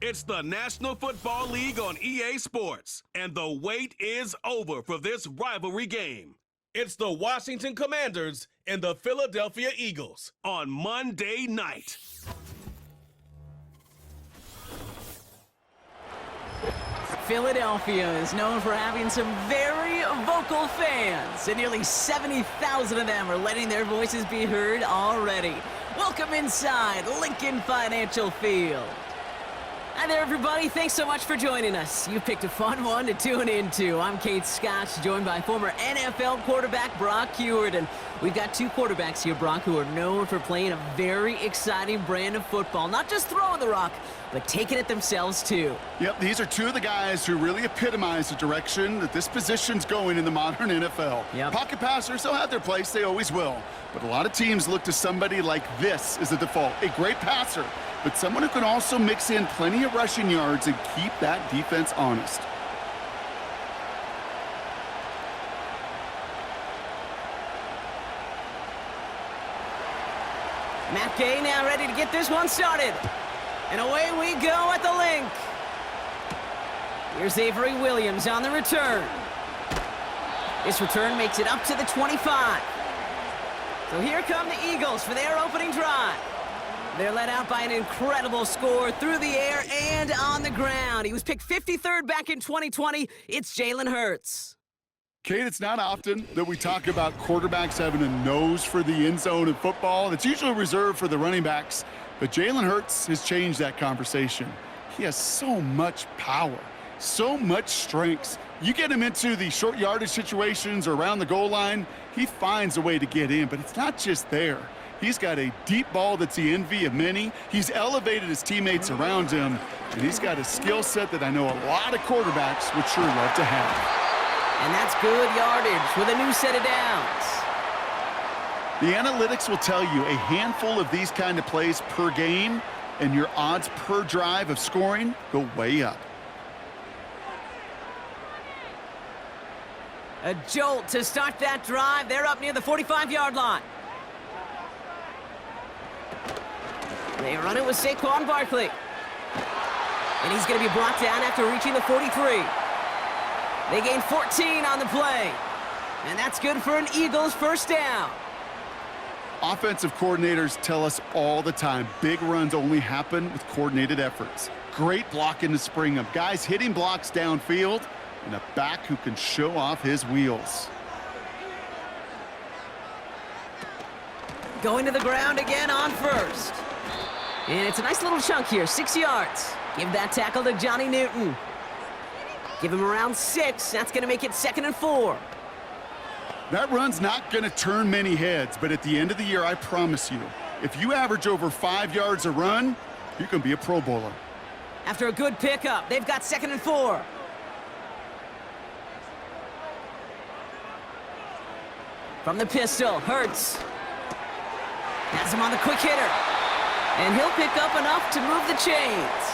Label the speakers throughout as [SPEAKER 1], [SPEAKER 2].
[SPEAKER 1] It's the National Football League on EA Sports, and the wait is over for this rivalry game. It's the Washington Commanders and the Philadelphia Eagles on Monday night.
[SPEAKER 2] Philadelphia is known for having some very vocal fans, and nearly 70,000 of them are letting their voices be heard already. Welcome inside Lincoln Financial Field. Hi there, everybody. Thanks so much for joining us. You picked a fun one to tune into. I'm Kate Scott, joined by former NFL quarterback Brock Huard. And we've got two quarterbacks here, Brock, who are known for playing a very exciting brand of football. Not just throwing the rock, but taking it themselves, too.
[SPEAKER 3] Yep, these are two of the guys who really epitomize the direction that this position's going in the modern NFL.
[SPEAKER 2] Yep.
[SPEAKER 3] Pocket passers, they'll have their place. They always will. But a lot of teams look to somebody like this as a default. A great passer, but someone who can also mix in plenty of rushing yards and keep that defense honest.
[SPEAKER 2] Matt Gay now ready to get this one started. And away we go at the link. Here's Avery Williams on the return. This return makes it up to the 25. So here come the Eagles for their opening drive. They're led out by an incredible score through the air and on the ground. He was picked 53rd back in 2020. It's Jalen Hurts.
[SPEAKER 3] Kate, it's not often that we talk about quarterbacks having a nose for the end zone in football. It's usually reserved for the running backs. But Jalen Hurts has changed that conversation. He has so much power, so much strength. You get him into the short yardage situations or around the goal line, he finds a way to get in. But it's not just there. He's got a deep ball that's the envy of many. He's elevated his teammates around him, and he's got a skill set that I know a lot of quarterbacks would sure love to have.
[SPEAKER 2] And that's good yardage with a new set of downs.
[SPEAKER 3] The analytics will tell you a handful of these kind of plays per game, and your odds per drive of scoring go way up.
[SPEAKER 2] A jolt to start that drive. They're up near the 45-yard line. They run it with Saquon Barkley. And he's going to be brought down after reaching the 43. They gain 14 on the play. And that's good for an Eagles first down.
[SPEAKER 3] Offensive coordinators tell us all the time, big runs only happen with coordinated efforts. Great blocking to spring them. Guys hitting blocks downfield, and a back who can show off his wheels.
[SPEAKER 2] Going to the ground again on first. And it's a nice little chunk here, 6 yards. Give that tackle to Johnny Newton. Give him around 6. That's going to make it 2nd and 4.
[SPEAKER 3] That run's not going to turn many heads, but at the end of the year, I promise you, if you average over 5 yards a run, you're going to be a Pro Bowler.
[SPEAKER 2] After a good pickup, they've got 2nd and 4. From the pistol, Hurts. Has him on the quick hitter. And he'll pick up enough to move the chains.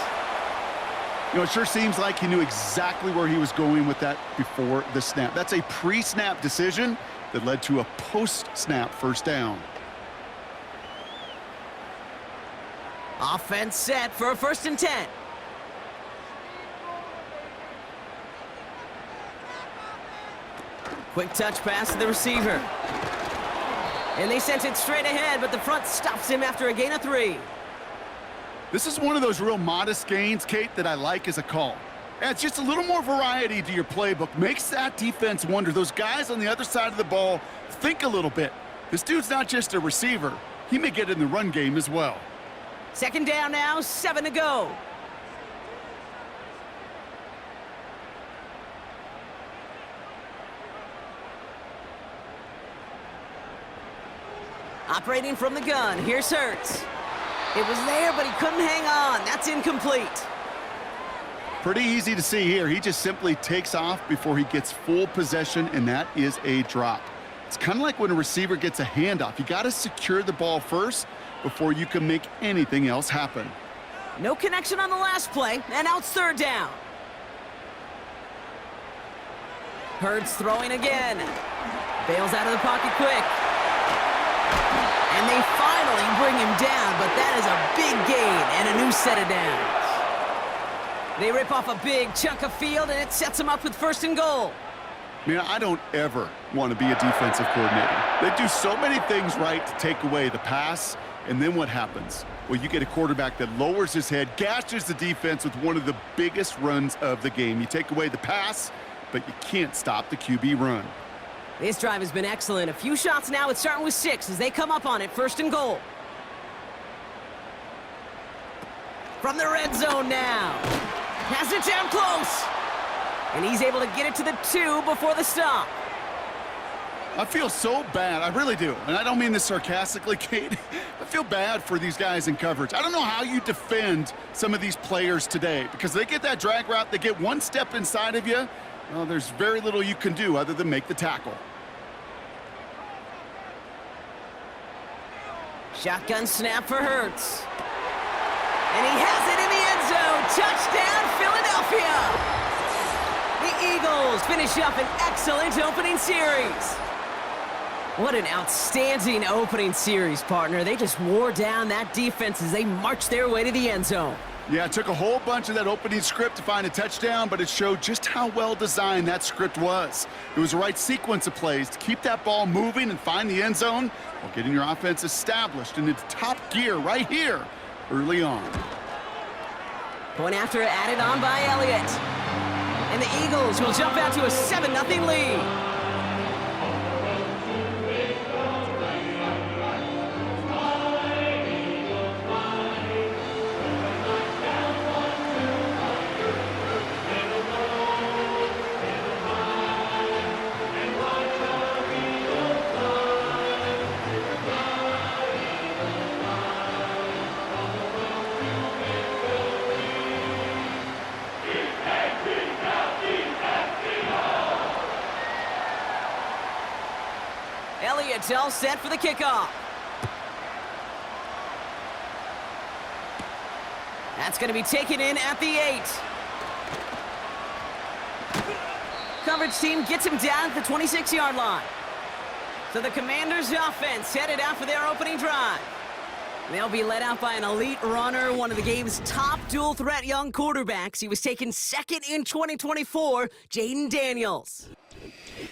[SPEAKER 3] You know, it sure seems like he knew exactly where he was going with that before the snap. That's a pre-snap decision that led to a post-snap first down.
[SPEAKER 2] Offense set for a 1st and 10. Quick touch pass to the receiver. And they sent it straight ahead, but the front stops him after a gain of 3.
[SPEAKER 3] This is one of those real modest gains, Kate, that I like as a call. Adds just a little more variety to your playbook. Makes that defense wonder. Those guys on the other side of the ball think a little bit. This dude's not just a receiver. He may get in the run game as well.
[SPEAKER 2] 2nd down now, 7 to go. Operating from the gun, here's Hurts. It was there, but he couldn't hang on. That's incomplete.
[SPEAKER 3] Pretty easy to see here. He just simply takes off before he gets full possession, and that is a drop. It's kind of like when a receiver gets a handoff. You got to secure the ball first before you can make anything else happen.
[SPEAKER 2] No connection on the last play, and now it's 3rd down. Hurts throwing again. Bails out of the pocket quick. And they finally bring him down, but that is a big gain and a new set of downs. They rip off a big chunk of field, and it sets them up with 1st and goal.
[SPEAKER 3] Man, I don't ever want to be a defensive coordinator. They do so many things right to take away the pass, and then what happens? Well, you get a quarterback that lowers his head, gashes the defense with one of the biggest runs of the game. You take away the pass, but you can't stop the QB run.
[SPEAKER 2] This drive has been excellent. A few shots now. It's starting with 6 as they come up on it. 1st and goal. From the red zone now. Has it down close. And he's able to get it to the 2 before the stop.
[SPEAKER 3] I feel so bad. I really do. And I don't mean this sarcastically, Kate. I feel bad for these guys in coverage. I don't know how you defend some of these players today because they get that drag route, they get one step inside of you. Well, there's very little you can do other than make the tackle.
[SPEAKER 2] Shotgun snap for Hurts. And he has it in the end zone. Touchdown, Philadelphia! The Eagles finish up an excellent opening series. What an outstanding opening series, partner. They just wore down that defense as they marched their way to the end zone.
[SPEAKER 3] Yeah, it took a whole bunch of that opening script to find a touchdown, but it showed just how well designed that script was. It was the right sequence of plays to keep that ball moving and find the end zone while getting your offense established in its top gear right here early on.
[SPEAKER 2] Point after added on by Elliott. And the Eagles will jump out to a 7-0 lead. Elliott's all set for the kickoff. That's going to be taken in at the 8. Coverage team gets him down at the 26-yard line. So the Commanders' offense headed out for their opening drive. They'll be led out by an elite runner, one of the game's top dual-threat young quarterbacks. He was taken 2nd in 2024, Jayden Daniels.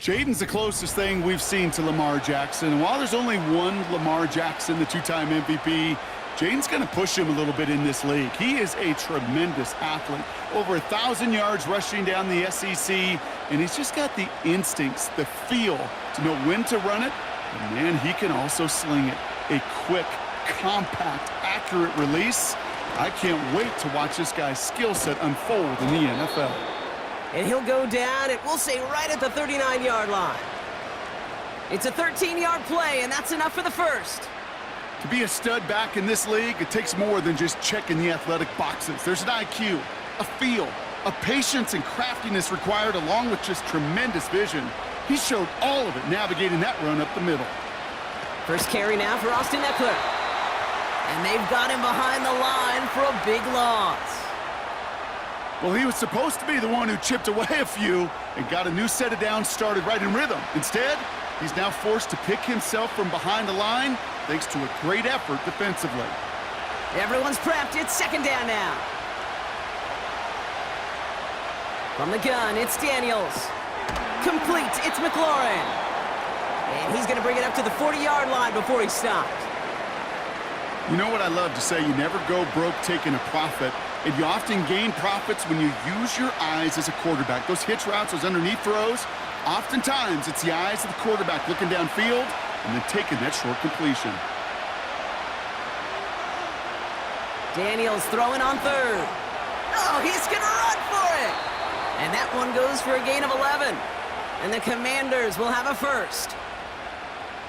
[SPEAKER 3] Jaden's the closest thing we've seen to Lamar Jackson. And while there's only one Lamar Jackson, the 2-time MVP, Jaden's going to push him a little bit in this league. He is a tremendous athlete. Over 1,000 yards rushing down the SEC, and he's just got the instincts, the feel to know when to run it. And man, he can also sling it. A quick, compact, accurate release. I can't wait to watch this guy's skill set unfold in the NFL.
[SPEAKER 2] And he'll go down, and we'll say right at the 39-yard line. It's a 13-yard play, and that's enough for the first.
[SPEAKER 3] To be a stud back in this league, it takes more than just checking the athletic boxes. There's an IQ, a feel, a patience and craftiness required along with just tremendous vision. He showed all of it navigating that run up the middle.
[SPEAKER 2] First carry now for Austin Eckler. And they've got him behind the line for a big loss.
[SPEAKER 3] Well, he was supposed to be the one who chipped away a few and got a new set of downs started right in rhythm. Instead, he's now forced to pick himself from behind the line thanks to a great effort defensively.
[SPEAKER 2] Everyone's prepped. It's 2nd down now. From the gun, it's Daniels. Complete. It's McLaurin. And he's going to bring it up to the 40-yard line before he stopped.
[SPEAKER 3] You know what I love to say? You never go broke taking a profit. And you often gain profits when you use your eyes as a quarterback. Those hitch routes, those underneath throws, oftentimes it's the eyes of the quarterback looking downfield and then taking that short completion.
[SPEAKER 2] Daniels throwing on 3rd. Oh, he's going to run for it. And that one goes for a gain of 11. And the Commanders will have a first.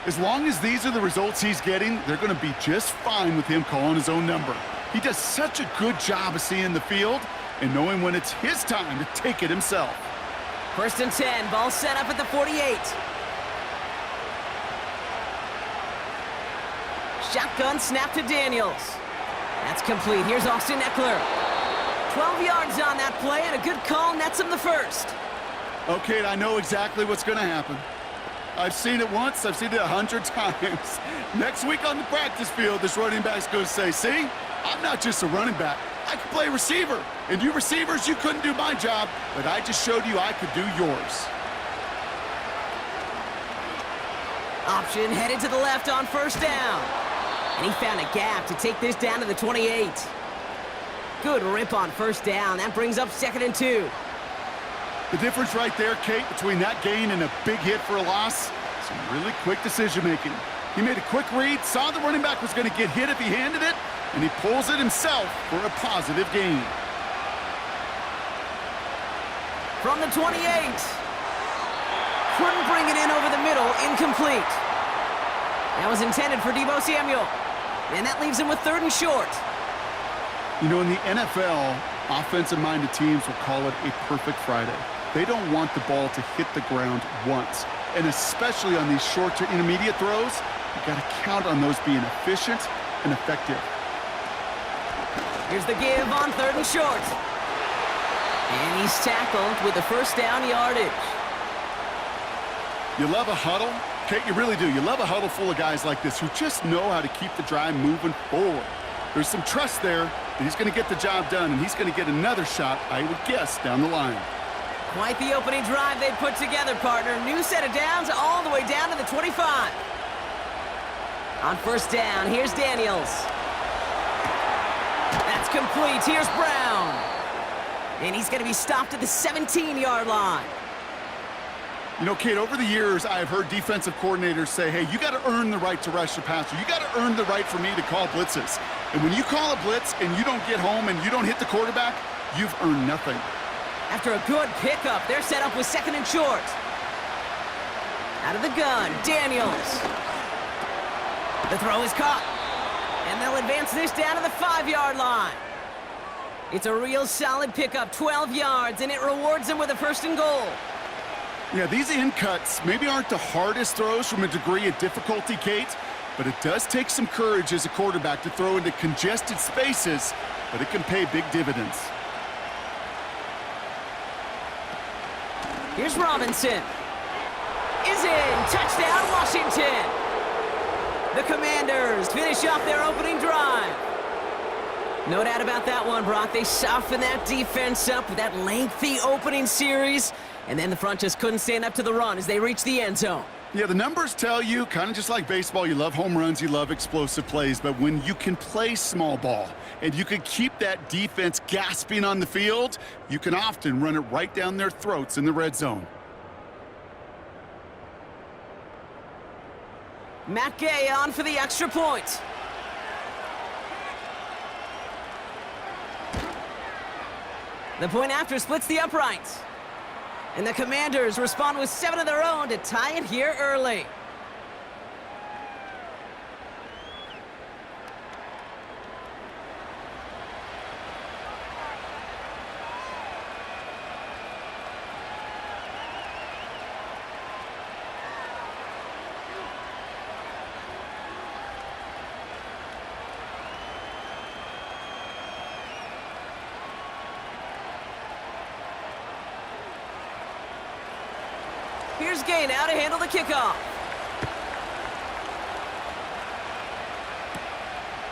[SPEAKER 3] As long as these are the results he's getting, they're going to be just fine with him calling his own number. He does such a good job of seeing the field and knowing when it's his time to take it himself.
[SPEAKER 2] 1st and 10, ball set up at the 48. Shotgun snap to Daniels. That's complete. Here's Austin Eckler. 12 yards on that play, and a good call nets him the first.
[SPEAKER 3] Okay, I know exactly what's going to happen. I've seen it once, I've seen it 100 times. Next week on the practice field, this running back's going to say, see, I'm not just a running back. I could play receiver. And you receivers, you couldn't do my job, but I just showed you I could do yours.
[SPEAKER 2] Option headed to the left on first down. And he found a gap to take this down to the 28. Good rip on first down. That brings up 2nd and 2.
[SPEAKER 3] The difference right there, Kate, between that gain and a big hit for a loss, some really quick decision-making. He made a quick read, saw the running back was going to get hit if he handed it, and he pulls it himself for a positive gain.
[SPEAKER 2] From the 28. Couldn't bring it in over the middle, incomplete. That was intended for Deebo Samuel. And that leaves him with 3rd and short.
[SPEAKER 3] You know, in the NFL, offensive-minded teams will call it a perfect Friday. They don't want the ball to hit the ground once. And especially on these short to intermediate throws, you got to count on those being efficient and effective.
[SPEAKER 2] Here's the give on 3rd and short. And he's tackled with the first down yardage.
[SPEAKER 3] You love a huddle? Kate, you really do. You love a huddle full of guys like this who just know how to keep the drive moving forward. There's some trust there that he's going to get the job done, and he's going to get another shot, I would guess, down the line.
[SPEAKER 2] Quite the opening drive they put together, partner. New set of downs all the way down to the 25. On first down, here's Daniels. That's complete. Here's Brown. And he's going to be stopped at the 17-yard line.
[SPEAKER 3] You know, Kate, over the years, I've heard defensive coordinators say, hey, you got to earn the right to rush the passer. You got to earn the right for me to call blitzes. And when you call a blitz and you don't get home and you don't hit the quarterback, you've earned nothing.
[SPEAKER 2] After a good pickup, they're set up with 2nd and short. Out of the gun, Daniels. The throw is caught. And they'll advance this down to the 5-yard line. It's a real solid pickup, 12 yards, and it rewards them with a 1st and goal.
[SPEAKER 3] Yeah, these in cuts maybe aren't the hardest throws from a degree of difficulty, Kate, but it does take some courage as a quarterback to throw into congested spaces, but it can pay big dividends.
[SPEAKER 2] Here's Robinson. Is in. Touchdown, Washington. The Commanders finish off their opening drive. No doubt about that one, Brock. They softened that defense up with that lengthy opening series, and then the front just couldn't stand up to the run as they reached the end zone.
[SPEAKER 3] Yeah, the numbers tell you, kind of just like baseball, you love home runs, you love explosive plays, but when you can play small ball and you can keep that defense gasping on the field, you can often run it right down their throats in the red zone.
[SPEAKER 2] Matt Gay on for the extra point. The point after splits the uprights. And the Commanders respond with 7 of their own to tie it here early. Here's Gay now to handle the kickoff.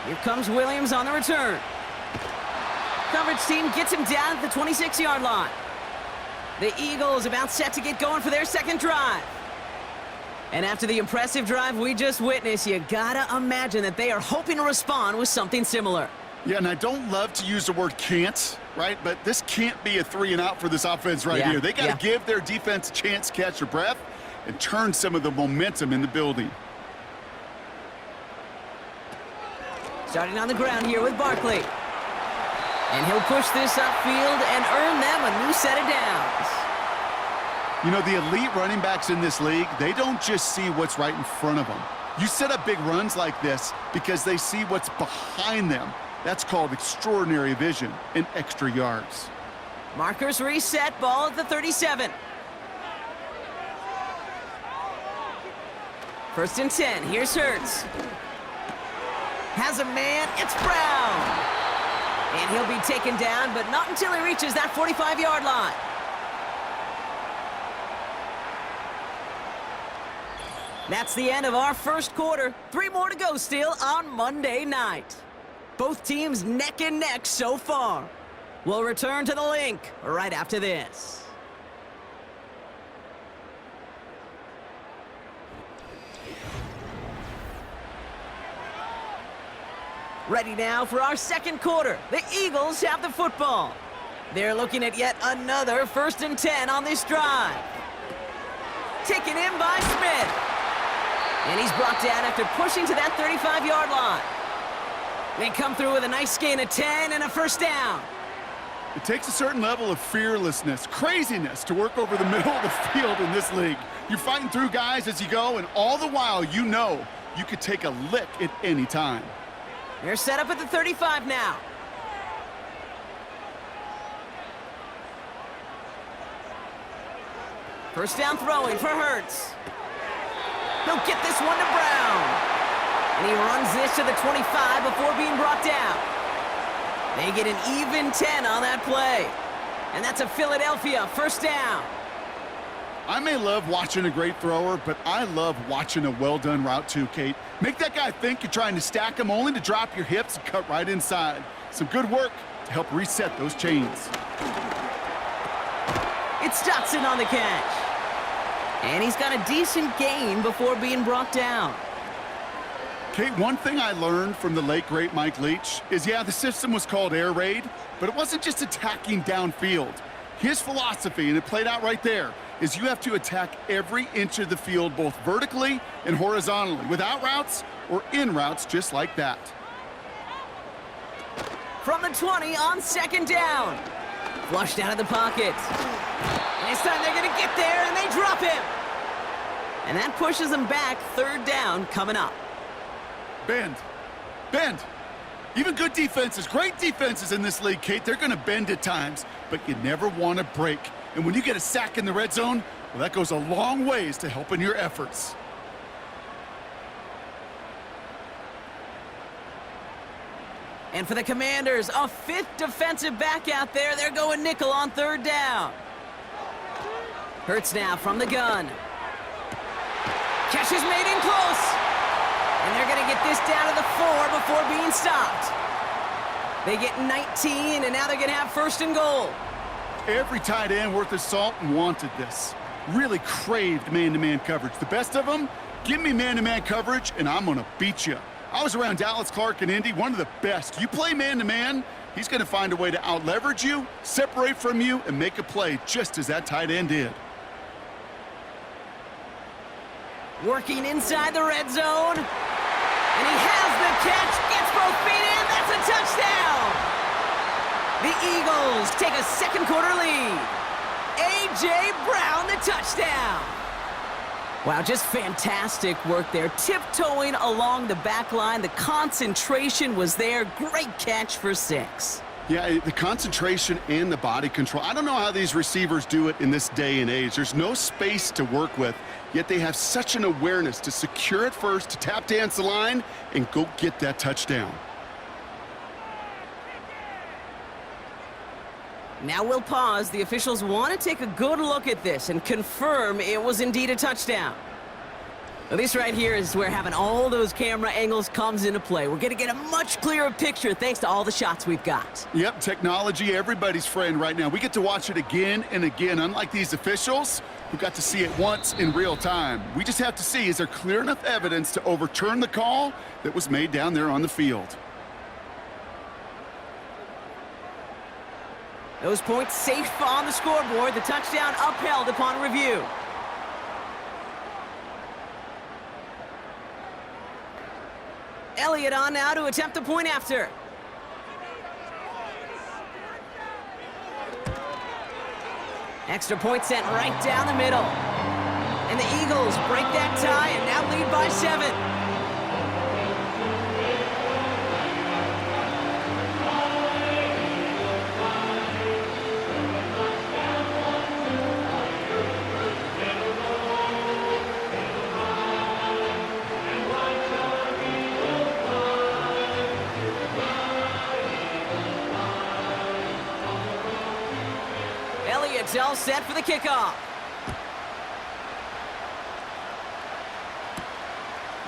[SPEAKER 2] Here comes Williams on the return. Coverage team gets him down at the 26-yard line. The Eagles about set to get going for their second drive. And after the impressive drive we just witnessed, you gotta imagine that they are hoping to respond with something similar.
[SPEAKER 3] Yeah, and I don't love to use the word can't, right? But this can't be a 3-and-out for this offense right here. They got to give their defense a chance to catch their breath and turn some of the momentum in the building.
[SPEAKER 2] Starting on the ground here with Barkley. And he'll push this upfield and earn them a new set of downs.
[SPEAKER 3] You know, the elite running backs in this league, they don't just see what's right in front of them. You set up big runs like this because they see what's behind them. That's called extraordinary vision and extra yards.
[SPEAKER 2] Markers reset, ball at the 37. 1st and 10, here's Hurts. Has a man, it's Brown. And he'll be taken down, but not until he reaches that 45-yard line. That's the end of our first quarter. 3 more to go still on Monday night. Both teams neck and neck so far. We'll return to the link right after this. Ready now for our second quarter. The Eagles have the football. They're looking at yet another 1st and 10 on this drive. Taken in by Smith. And he's brought down after pushing to that 35-yard line. They come through with a nice gain of 10 and a first down.
[SPEAKER 3] It takes a certain level of fearlessness, craziness to work over the middle of the field in this league. You're fighting through guys as you go, and all the while you know you could take a lick at any time.
[SPEAKER 2] They're set up at the 35 now. First down throwing for Hurts. He'll get this one to Brown. And he runs this to the 25 before being brought down. They get an even 10 on that play. And that's a Philadelphia first down.
[SPEAKER 3] I may love watching a great thrower, but I love watching a well-done route too, Kate. Make that guy think you're trying to stack him only to drop your hips and cut right inside. Some good work to help reset those chains.
[SPEAKER 2] It's Dotson on the catch. And he's got a decent gain before being brought down.
[SPEAKER 3] Kate, one thing I learned from the late, great Mike Leach is, yeah, the system was called air raid, but it wasn't just attacking downfield. His philosophy, and it played out right there, is you have to attack every inch of the field, both vertically and horizontally, without routes or in routes just like that.
[SPEAKER 2] From the 20 on second down. Flushed out of the pocket. And this time they're going to get there, and they drop him. And that pushes them back. Third down coming up.
[SPEAKER 3] Bend. Bend. Even good defenses, great defenses in this league, Kate, they're going to bend at times, but you never want to break. And when you get a sack in the red zone, well, that goes a long ways to helping your efforts.
[SPEAKER 2] And for the Commanders, a 5th defensive back out there. They're going nickel on third down. Hurts now from the gun. Catch is made in close. And they're going to get this down to the 4 before being stopped. They get 19, and now they're going to have first and goal.
[SPEAKER 3] Every tight end worth his salt wanted this. Really craved man-to-man coverage. The best of them, give me man-to-man coverage, and I'm going to beat you. I was around Dallas Clark and Indy, one of the best. You play man-to-man, he's going to find a way to out-leverage you, separate from you, and make a play just as that tight end did.
[SPEAKER 2] Working inside the red zone. And he has the catch, gets both feet in, that's a touchdown! The Eagles take a second quarter lead. A.J. Brown, the touchdown! Wow, just fantastic work there. Tiptoeing along the back line, the concentration was there. Great catch for 6.
[SPEAKER 3] Yeah, the concentration and the body control. I don't know how these receivers do it in this day and age. There's no space to work with, yet they have such an awareness to secure it first, to tap dance the line, and go get that touchdown.
[SPEAKER 2] Now we'll pause. The officials want to take a good look at this and confirm it was indeed a touchdown. Now, this right here is where having all those camera angles comes into play. We're going to get a much clearer picture thanks to all the shots we've got.
[SPEAKER 3] Yep, technology, everybody's friend right now. We get to watch it again and again, unlike these officials who got to see it once in real time. We just have to see, is there clear enough evidence to overturn the call that was made down there on the field?
[SPEAKER 2] Those points safe on the scoreboard. The touchdown upheld upon review. Elliott on now to attempt the point after. Extra point sent right down the middle. And the Eagles break that tie and now lead by 7. Elliott's all set for the kickoff.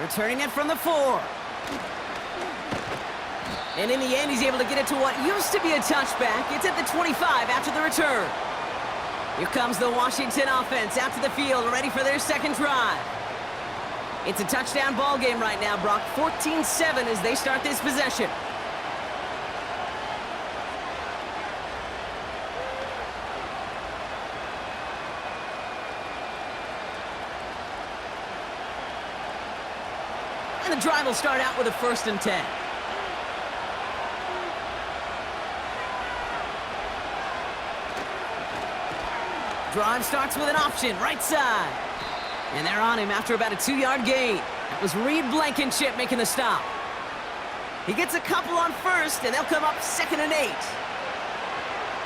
[SPEAKER 2] Returning it from the 4. And in the end, he's able to get it to what used to be a touchback. It's at the 25 after the return. Here comes the Washington offense out to the field, ready for their second drive. It's a touchdown ball game right now, Brock. 14-7 as they start this possession. And the drive will start out with a 1st and 10. Drive starts with an option, right side. And they're on him after about a 2-yard gain. That was Reed Blankenship making the stop. He gets a couple on 1st, and they'll come up 2nd and 8.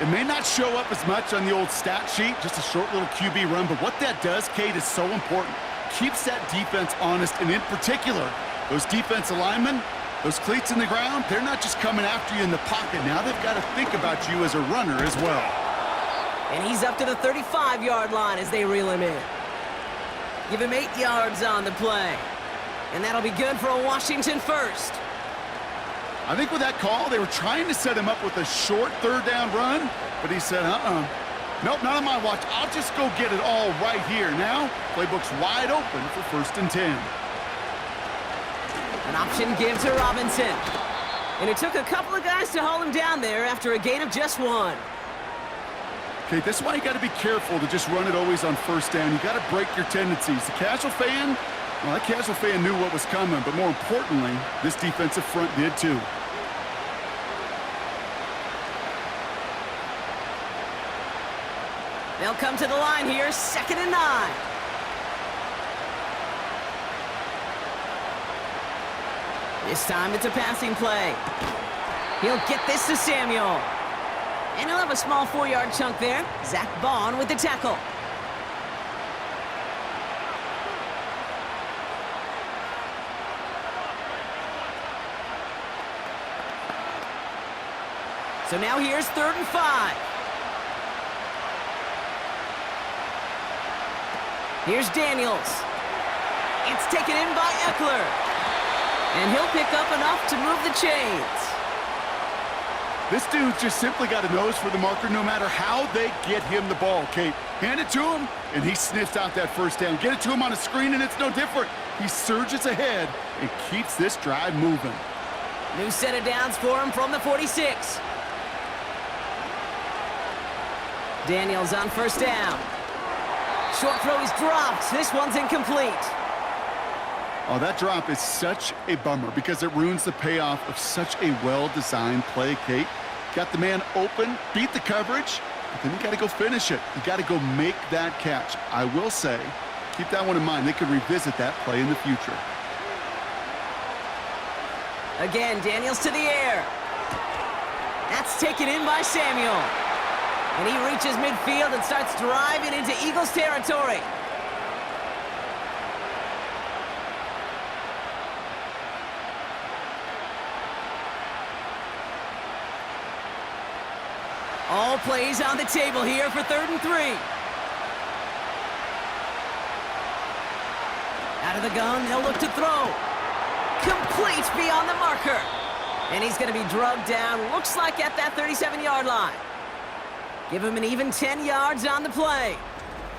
[SPEAKER 3] It may not show up as much on the old stat sheet, just a short little QB run, but what that does, Kate, is so important. Keeps that defense honest, and in particular, those defensive linemen, those cleats in the ground, they're not just coming after you in the pocket. Now they've got to think about you as a runner as well.
[SPEAKER 2] And he's up to the 35-yard line as they reel him in. Give him 8 yards on the play. And that'll be good for a Washington 1st.
[SPEAKER 3] I think with that call, they were trying to set him up with a short 3rd down run, but he said, nope, not on my watch. I'll just go get it all right here. Now, playbook's wide open for 1st and 10.
[SPEAKER 2] An option give to Robinson. And it took a couple of guys to haul him down there after a gain of just 1.
[SPEAKER 3] Okay, this is why you got to be careful to just run it always on 1st down. You got to break your tendencies. The casual fan, well, that casual fan knew what was coming, but more importantly, this defensive front did too.
[SPEAKER 2] They'll come to the line here, 2nd and 9. This time it's a passing play. He'll get this to Samuel. And he'll have a small 4-yard chunk there. Zach Bond with the tackle. So now here's 3rd and 5. Here's Daniels. It's taken in by Eckler. And he'll pick up enough to move the chains.
[SPEAKER 3] This dude's just simply got a nose for the marker no matter how they get him the ball, Kate. Hand it to him, and he sniffs out that 1st down. Get it to him on a screen, and it's no different. He surges ahead and keeps this drive moving.
[SPEAKER 2] New set of downs for him from the 46. Daniels on 1st down. Short throw is dropped. This one's incomplete.
[SPEAKER 3] Oh, that drop is such a bummer because it ruins the payoff of such a well-designed play, Kate. Got the man open, beat the coverage, but then you got to go finish it. You got to go make that catch. I will say, keep that one in mind. They could revisit that play in the future.
[SPEAKER 2] Again, Daniels to the air. That's taken in by Samuel. And he reaches midfield and starts driving into Eagles territory. All plays on the table here for 3rd and 3. Out of the gun, they'll look to throw. Complete beyond the marker. And he's going to be drugged down, looks like at that 37-yard line. Give him an even 10 yards on the play.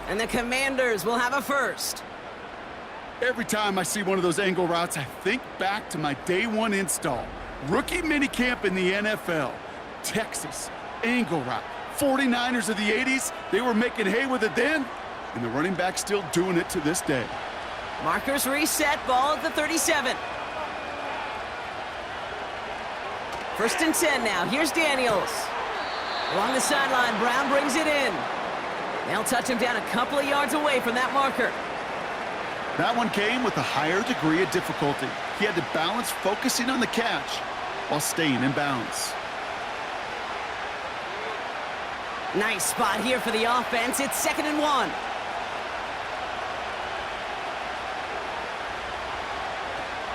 [SPEAKER 2] And the Commanders will have a 1st.
[SPEAKER 3] Every time I see one of those angle routes, I think back to my day 1 install. Rookie minicamp in the NFL. Texas. Angle route. 49ers of the 80s, they were making hay with it then, and the running back's still doing it to this day.
[SPEAKER 2] Markers reset, ball at the 37. 1st and 10 now. Here's Daniels. Along the sideline, Brown brings it in. They'll touch him down a couple of yards away from that marker.
[SPEAKER 3] That one came with a higher degree of difficulty. He had to balance focusing on the catch while staying in bounds.
[SPEAKER 2] Nice spot here for the offense. It's 2nd and 1.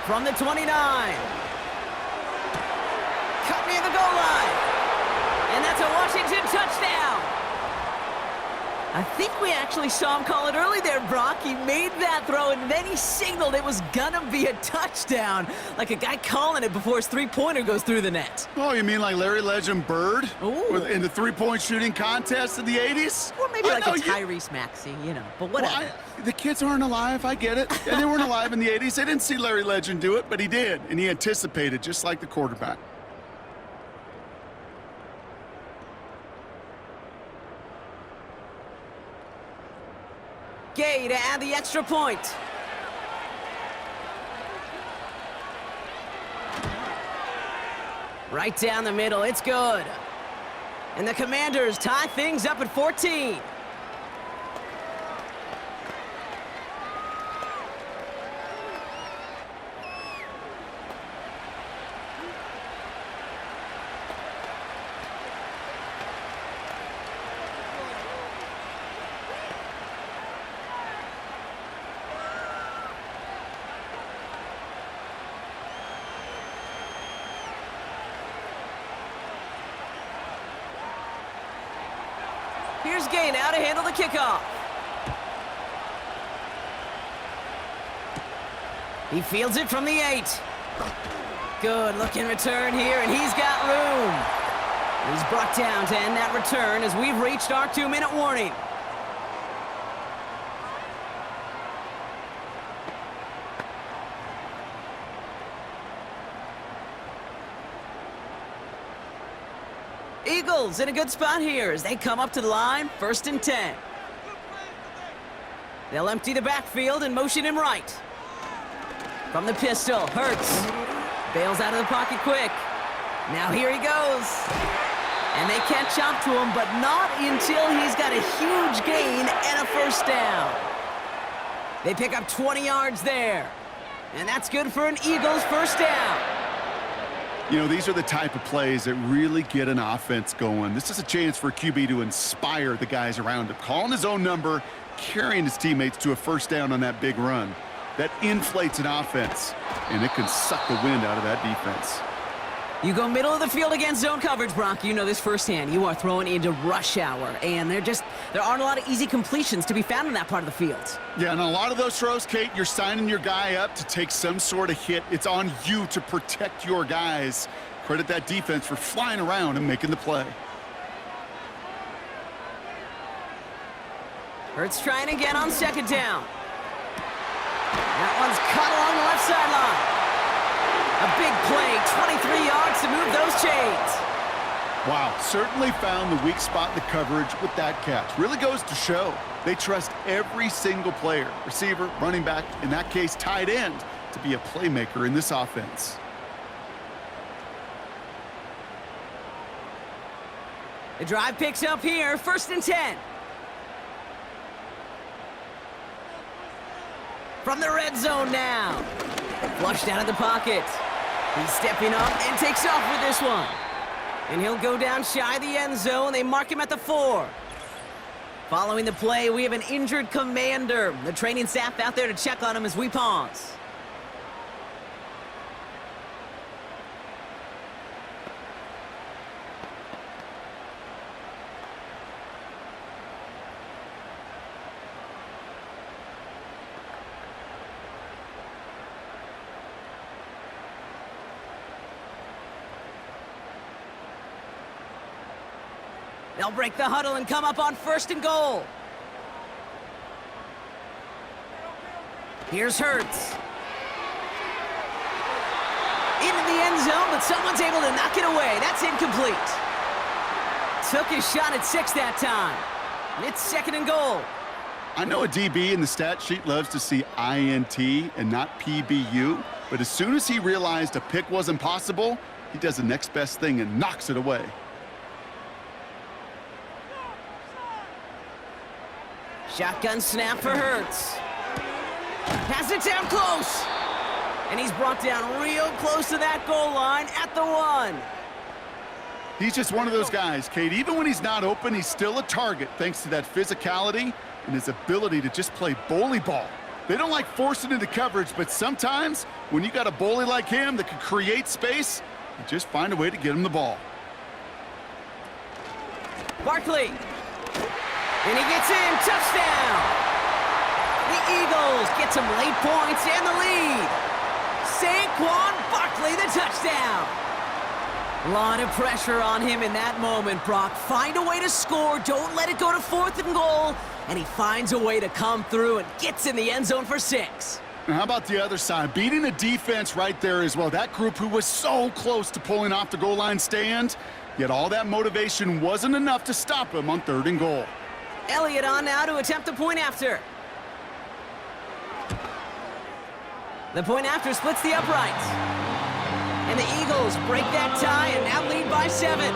[SPEAKER 2] From the 29. Cut near the goal line. And that's a Washington touchdown. I think we actually saw him call it early there, Brock. He made that throw, and then he signaled it was gonna be a touchdown. Like a guy calling it before his three-pointer goes through the net.
[SPEAKER 3] Oh, you mean like Larry Legend Bird?
[SPEAKER 2] Ooh.
[SPEAKER 3] In the three-point shooting contest in the 80s?
[SPEAKER 2] Or maybe like a Tyrese Maxey, you know, but whatever.
[SPEAKER 3] Well, the kids aren't alive, I get it. And they weren't alive in the 80s. They didn't see Larry Legend do it, but he did, and he anticipated, just like the quarterback.
[SPEAKER 2] Gay to add the extra point. Right down the middle, it's good. And the Commanders tie things up at 14. Here's Gay now to handle the kickoff. He fields it from the 8. Good looking return here, and he's got room. He's brought down to end that return as we've reached our 2-minute warning. Eagles in a good spot here as they come up to the line, 1st and 10. They'll empty the backfield and motion him right. From the pistol, Hurts bails out of the pocket quick. Now here he goes. And they catch up to him, but not until he's got a huge gain and a 1st down. They pick up 20 yards there. And that's good for an Eagles 1st down.
[SPEAKER 3] You know, these are the type of plays that really get an offense going. This is a chance for a QB to inspire the guys around him. Calling his own number, carrying his teammates to a 1st down on that big run. That inflates an offense, and it can suck the wind out of that defense.
[SPEAKER 2] You go middle of the field against zone coverage, Brock. You know this firsthand. You are throwing into rush hour, and there aren't a lot of easy completions to be found in that part of the field.
[SPEAKER 3] Yeah, and a lot of those throws, Kate, you're signing your guy up to take some sort of hit. It's on you to protect your guys. Credit that defense for flying around and making the play.
[SPEAKER 2] Hurts trying again on 2nd down. That one's cut along the left sideline. A big play, 23 yards to move those chains.
[SPEAKER 3] Wow, certainly found the weak spot in the coverage with that catch. Really goes to show they trust every single player, receiver, running back, in that case, tight end, to be a playmaker in this offense.
[SPEAKER 2] The drive picks up here, 1st and 10. From the red zone now. Flushed out of the pocket. He's stepping up and takes off with this one. And he'll go down shy of the end zone. They mark him at the 4. Following the play, we have an injured Commander. The training staff out there to check on him as we pause. They'll break the huddle and come up on 1st and goal. Here's Hurts. Into the end zone, but someone's able to knock it away. That's incomplete. Took his shot at 6 that time. And it's 2nd and goal.
[SPEAKER 3] I know a DB in the stat sheet loves to see INT and not PBU, but as soon as he realized a pick wasn't possible, he does the next best thing and knocks it away.
[SPEAKER 2] Shotgun snap for Hurts. Pass it down close. And he's brought down real close to that goal line at the 1.
[SPEAKER 3] He's just one of those guys, Kate. Even when he's not open, he's still a target thanks to that physicality and his ability to just play bully ball. They don't like forcing into coverage, but sometimes when you got a bully like him that can create space, you just find a way to get him the ball.
[SPEAKER 2] Barkley. And he gets in, touchdown! The Eagles get some late points and the lead. Saquon Barkley, the touchdown. A lot of pressure on him in that moment, Brock. Find a way to score, don't let it go to 4th and goal, and he finds a way to come through and gets in the end zone for 6.
[SPEAKER 3] And how about the other side? Beating the defense right there as well. That group who was so close to pulling off the goal line stand, yet all that motivation wasn't enough to stop him on 3rd and goal.
[SPEAKER 2] Elliott on now to attempt the point after. The point after splits the uprights. And the Eagles break that tie and now lead by 7.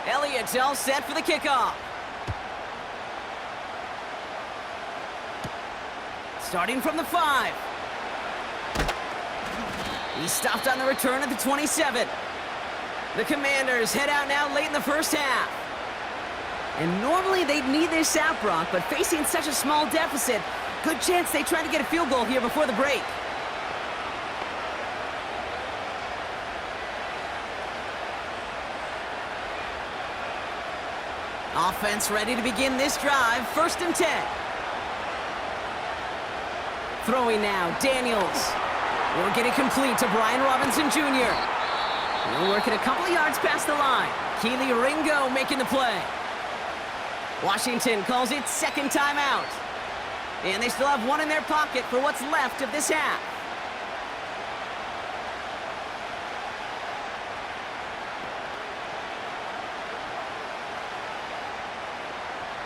[SPEAKER 2] Elliott's all set for the kickoff. Starting from the 5. He's stopped on the return at the 27. The Commanders head out now late in the first half. And normally they'd need this out, Brock, but facing such a small deficit, good chance they try to get a field goal here before the break. Offense ready to begin this drive. 1st and 10. Throwing now, Daniels. Will get it complete to Brian Robinson Jr. He'll work it a couple of yards past the line. Keely Ringo making the play. Washington calls it 2nd timeout. And they still have one in their pocket for what's left of this half.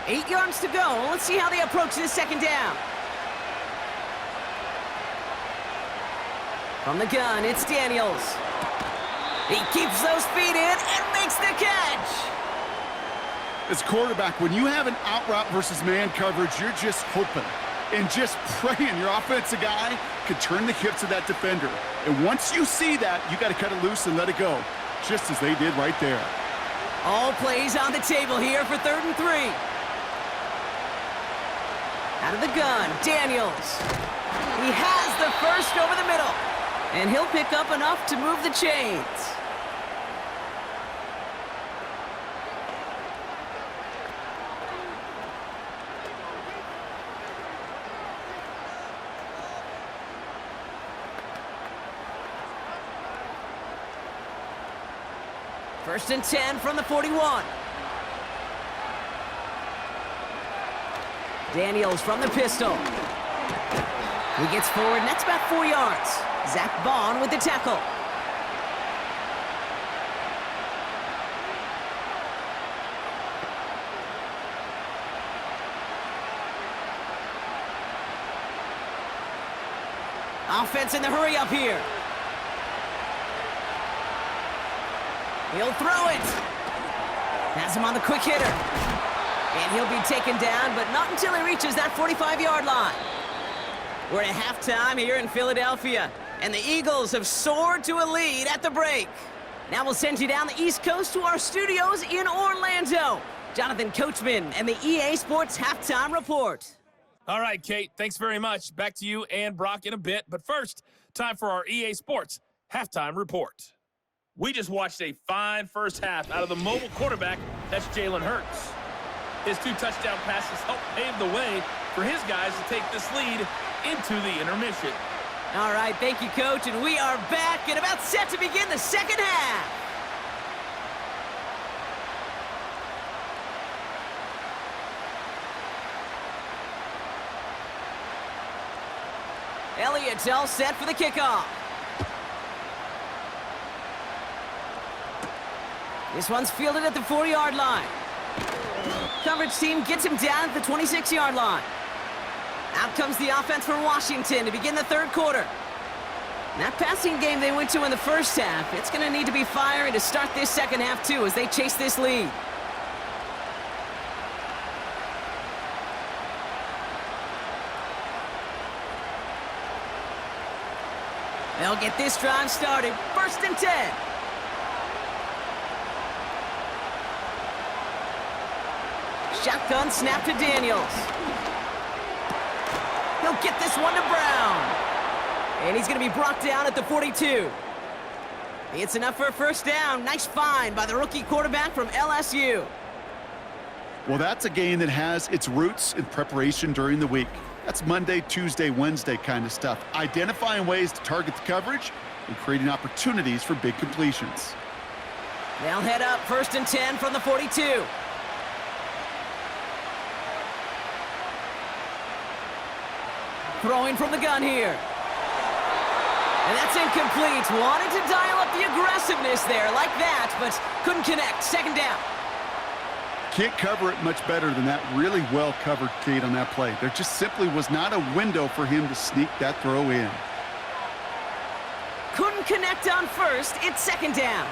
[SPEAKER 2] Eight yards to go. Let's see how they approach this 2nd down. From the gun, it's Daniels. He keeps those feet in and makes the catch.
[SPEAKER 3] As quarterback, when you have an out route versus man coverage, you're just hoping and just praying your offensive guy could turn the hips of that defender. And once you see that, you got to cut it loose and let it go, just as they did right there.
[SPEAKER 2] All plays on the table here for 3rd and 3. Out of the gun, Daniels. He has the first over the middle. And he'll pick up enough to move the chains. First and 10 from the 41. Daniels from the pistol. He gets forward, and that's about 4 yards. Zach Bond with the tackle. Offense in the hurry up here. He'll throw it. Has him on the quick hitter. And he'll be taken down, but not until he reaches that 45-yard line. We're at halftime here in Philadelphia, and the Eagles have soared to a lead at the break. Now we'll send you down the East Coast to our studios in Orlando. Jonathan Coachman and the EA Sports Halftime Report.
[SPEAKER 4] All right, Kate, thanks very much. Back to you and Brock in a bit. But first, time for our EA Sports Halftime Report. We just watched a fine first half out of the mobile quarterback. That's Jalen Hurts. His 2 touchdown passes helped pave the way for his guys to take this lead into the intermission.
[SPEAKER 2] All right, thank you, Coach, and we are back and about set to begin the second half. Elliott's all set for the kickoff. This one's fielded at the 4-yard line. Coverage team gets him down at the 26-yard line. Out comes the offense for Washington to begin the 3rd quarter. That passing game they went to in the first half, it's going to need to be firing to start this second half, too, as they chase this lead. They'll get this drive started. 1st and 10. Shotgun snap to Daniels. He'll get this one to Brown. And he's going to be brought down at the 42. It's enough for a 1st down. Nice find by the rookie quarterback from LSU.
[SPEAKER 3] Well, that's a game that has its roots in preparation during the week. That's Monday, Tuesday, Wednesday kind of stuff. Identifying ways to target the coverage and creating opportunities for big completions.
[SPEAKER 2] They'll head up 1st and 10 from the 42. Throwing from the gun here. And that's incomplete. Wanted to dial up the aggressiveness there like that, but couldn't connect. 2nd down.
[SPEAKER 3] Can't cover it much better than that. Really well covered, Kate, on that play. There just simply was not a window for him to sneak that throw in.
[SPEAKER 2] Couldn't connect on 1st. It's 2nd down.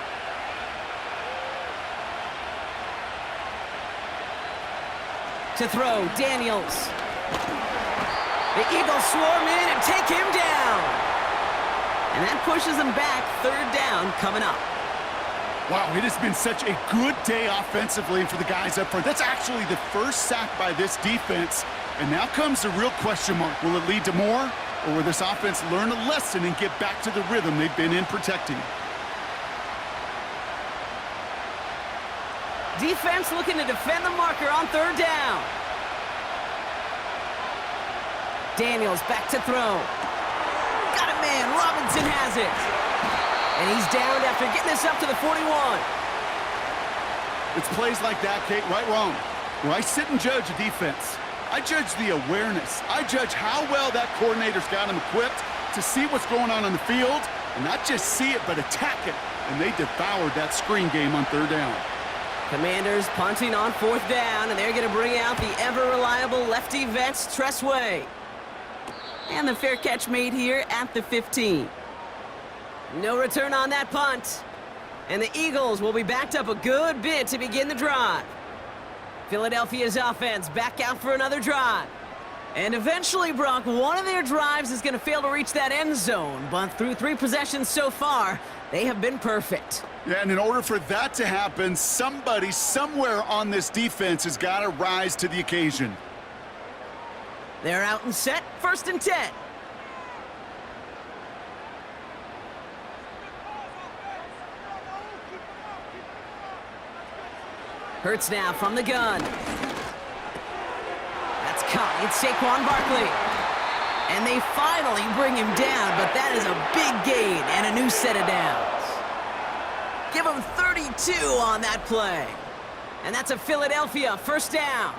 [SPEAKER 2] To throw, Daniels. The Eagles swarm in and take him down. And that pushes them back. 3rd down coming up.
[SPEAKER 3] Wow, it has been such a good day offensively for the guys up front. That's actually the 1st sack by this defense. And now comes the real question mark. Will it lead to more? Or will this offense learn a lesson and get back to the rhythm they've been in protecting?
[SPEAKER 2] Defense looking to defend the marker on 3rd down. Daniels back to throw. Got a man. Robinson has it. And he's downed after getting this up to the 41.
[SPEAKER 3] It's plays like that, Kate, right, wrong. Where I sit and judge a defense, I judge the awareness. I judge how well that coordinator's got him equipped to see what's going on the field, and not just see it, but attack it. And they devoured that screen game on 3rd down.
[SPEAKER 2] Commanders punting on 4th down, and they're going to bring out the ever-reliable lefty vets, Tressway. And the fair catch made here at the 15. No return on that punt. And the Eagles will be backed up a good bit to begin the drive. Philadelphia's offense back out for another drive. And eventually, Brock, one of their drives is going to fail to reach that end zone. But through 3 possessions so far, they have been perfect.
[SPEAKER 3] Yeah, and in order for that to happen, somebody somewhere on this defense has got to rise to the occasion.
[SPEAKER 2] They're out and set. 1st and 10. Hurts now from the gun. That's caught. It's Saquon Barkley. And they finally bring him down, but that is a big gain and a new set of downs. Give him 32 on that play. And that's a Philadelphia 1st down.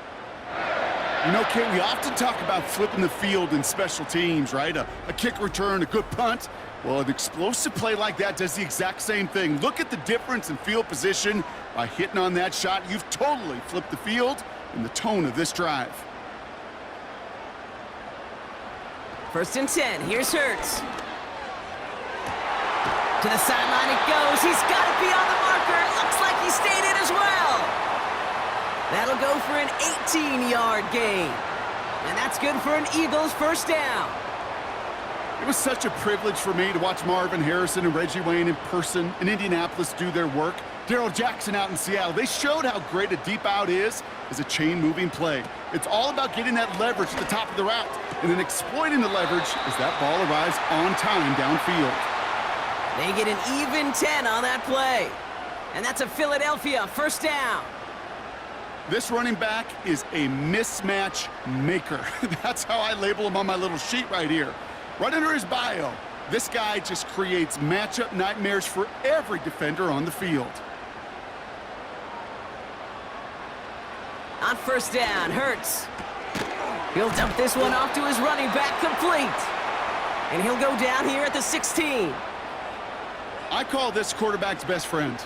[SPEAKER 3] You know, Kate, we often talk about flipping the field in special teams, right? A kick return, a good punt. Well, an explosive play like that does the exact same thing. Look at the difference in field position. By hitting on that shot, you've totally flipped the field and the tone of this drive.
[SPEAKER 2] 1st and 10. Here's Hurts. To the sideline it goes. He's got to be on the marker. Looks like he stayed in as well. That'll go for an 18-yard gain. And that's good for an Eagles 1st down.
[SPEAKER 3] It was such a privilege for me to watch Marvin Harrison and Reggie Wayne in person in Indianapolis do their work. Darrell Jackson out in Seattle. They showed how great a deep out is as a chain-moving play. It's all about getting that leverage at the top of the route and then exploiting the leverage as that ball arrives on time downfield.
[SPEAKER 2] They get an even 10 on that play. And that's a Philadelphia 1st down.
[SPEAKER 3] This running back is a mismatch maker. That's how I label him on my little sheet right here. Right under his bio, this guy just creates matchup nightmares for every defender on the field.
[SPEAKER 2] On 1st down, Hurts. He'll dump this one off to his running back, complete. And he'll go down here at the 16.
[SPEAKER 3] I call this quarterback's best friend.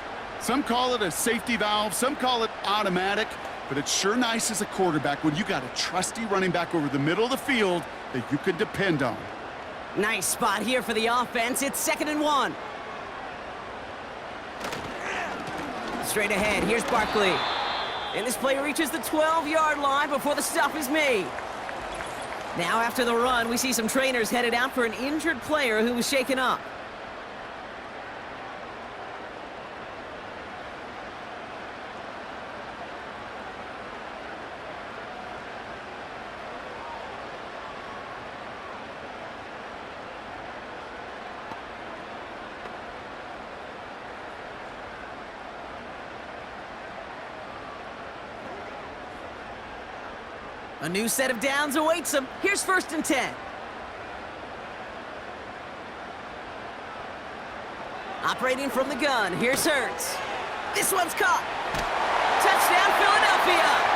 [SPEAKER 3] Some call it a safety valve, some call it automatic, but it's sure nice as a quarterback when you got a trusty running back over the middle of the field that you can depend on.
[SPEAKER 2] Nice spot here for the offense. It's 2nd and 1. Straight ahead, here's Barkley. And this play reaches the 12-yard line before the stop is made. Now after the run, we see some trainers headed out for an injured player who was shaken up. A new set of downs awaits him. Here's 1st and 10. Operating from the gun, here's Hurts. This one's caught. Touchdown, Philadelphia!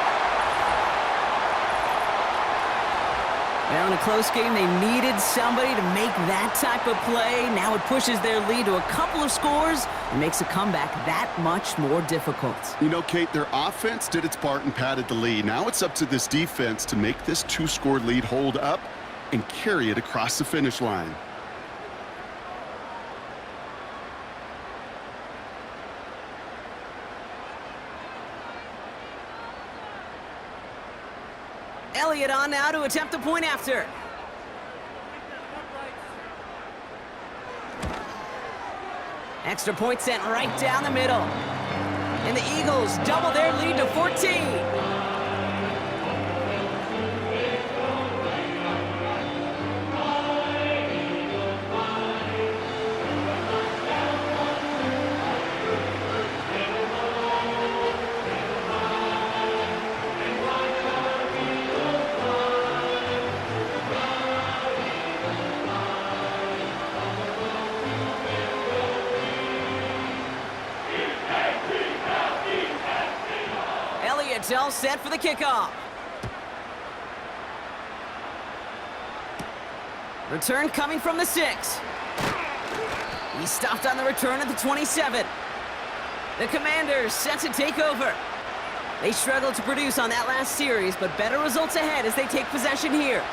[SPEAKER 2] Now in a close game, they needed somebody to make that type of play. Now it pushes their lead to a couple of scores and makes a comeback that much more difficult.
[SPEAKER 3] You know, Kate, their offense did its part and padded the lead. Now it's up to this defense to make this 2-score lead hold up and carry it across the finish line.
[SPEAKER 2] Elliott on now to attempt the point after. Extra point sent right down the middle. And the Eagles double their lead to 14. It's all set for the kickoff. Return coming from the 6. He stopped on the return at the 27. The Commanders set to take over. They struggled to produce on that last series, but better results ahead as they take possession here.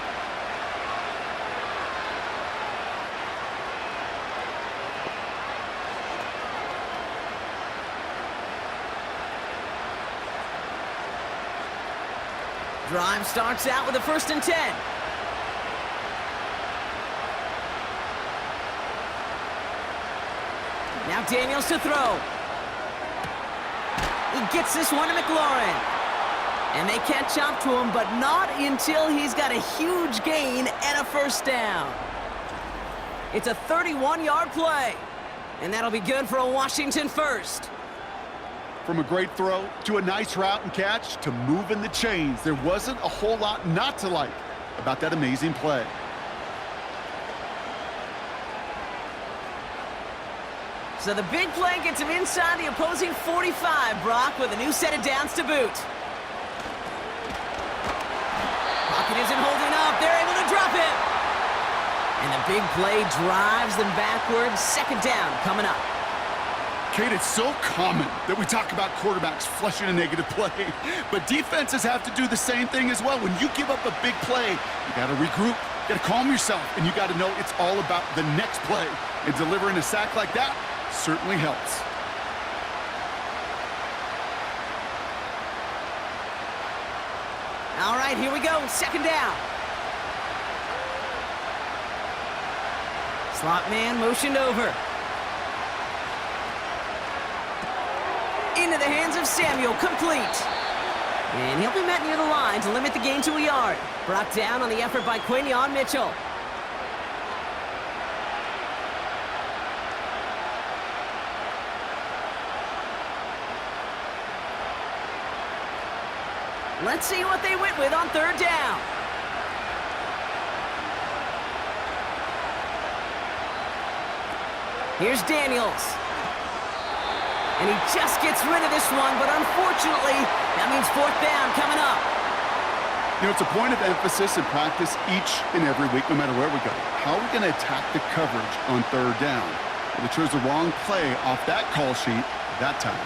[SPEAKER 2] Drive starts out with a 1st and 10. Now Daniels to throw. He gets this one to McLaurin. And they catch up to him, but not until he's got a huge gain and a 1st down. It's a 31-yard play. And that'll be good for a Washington 1st.
[SPEAKER 3] From a great throw to a nice route and catch to moving the chains, there wasn't a whole lot not to like about that amazing play.
[SPEAKER 2] So the big play gets him inside the opposing 45, Brock, with a new set of downs to boot. Pocket isn't holding up. They're able to drop it. And the big play drives them backwards. 2nd down coming up.
[SPEAKER 3] Kate, it's so common that we talk about quarterbacks flushing a negative play, but defenses have to do the same thing as well. When you give up a big play, you got to regroup, you got to calm yourself, and you got to know it's all about the next play. And delivering a sack like that certainly helps.
[SPEAKER 2] All right, here we go. 2nd down. Slot man motioned over. Into the hands of Samuel, complete. And he'll be met near the line to limit the gain to a yard. Brought down on the effort by Quinion Mitchell. Let's see what they went with on 3rd down. Here's Daniels. And he just gets rid of this one, but unfortunately, that means 4th down coming up.
[SPEAKER 3] You know, it's a point of emphasis in practice each and every week, no matter where we go. How are we going to attack the coverage on 3rd down? They chose the wrong play off that call sheet that time.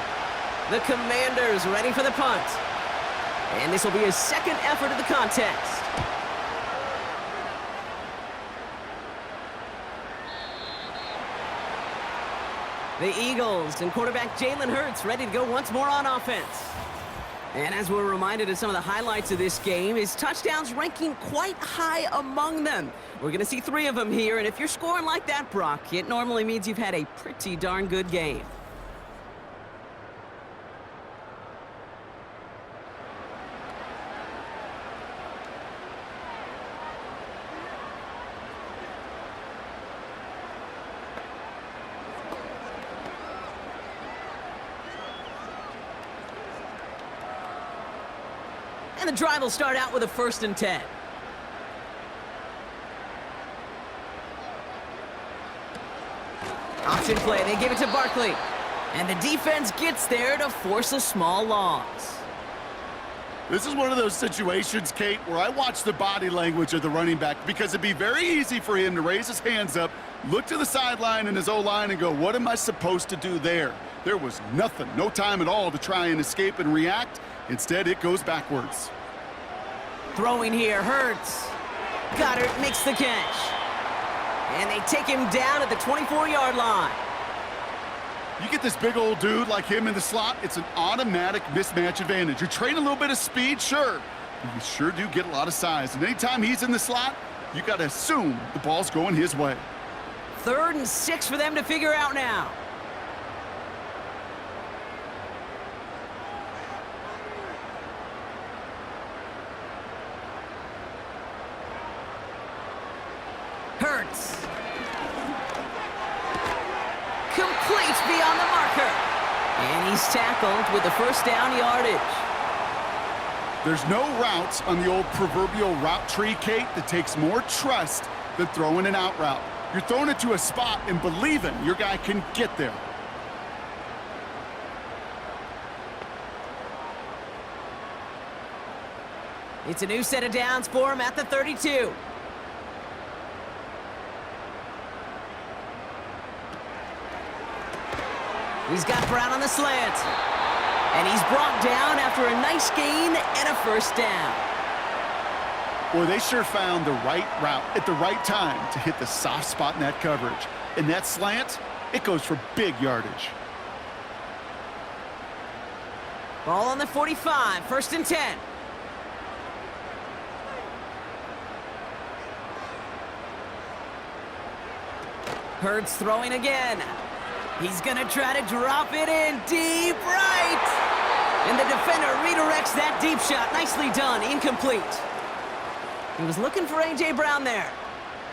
[SPEAKER 2] The Commanders ready for the punt. And this will be his 2nd effort of the contest. The Eagles and quarterback Jalen Hurts ready to go once more on offense. And as we're reminded of some of the highlights of this game, his touchdowns ranking quite high among them. We're going to see 3 of them here, and if you're scoring like that, Brock, it normally means you've had a pretty darn good game. And the drive will start out with a 1st and 10. Option play, they give it to Barkley. And the defense gets there to force a small loss.
[SPEAKER 3] This is one of those situations, Kate, where I watch the body language of the running back because it'd be very easy for him to raise his hands up, look to the sideline in his O-line and go, what am I supposed to do there? There was nothing, no time at all to try and escape and react. Instead, it goes backwards.
[SPEAKER 2] Throwing here, Hurts. Goddard makes the catch. And they take him down at the 24-yard line.
[SPEAKER 3] You get this big old dude like him in the slot, it's an automatic mismatch advantage. You're trading a little bit of speed, sure, but you sure do get a lot of size. And anytime he's in the slot, you got to assume the ball's going his way.
[SPEAKER 2] 3rd and 6 for them to figure out now. Hurts. Complete beyond the marker. And he's tackled with the 1st down yardage.
[SPEAKER 3] There's no routes on the old proverbial route tree, Kate, that takes more trust than throwing an out route. You're throwing it to a spot and believing your guy can get there.
[SPEAKER 2] It's a new set of downs for him at the 32. He's got Brown on the slant. And he's brought down after a nice gain and a 1st down.
[SPEAKER 3] Boy, they sure found the right route at the right time to hit the soft spot in that coverage. And that slant, it goes for big yardage.
[SPEAKER 2] Ball on the 45, 1st and 10. Hurts throwing again. He's going to try to drop it in deep right. And the defender redirects that deep shot. Nicely done. Incomplete. He was looking for A.J. Brown there.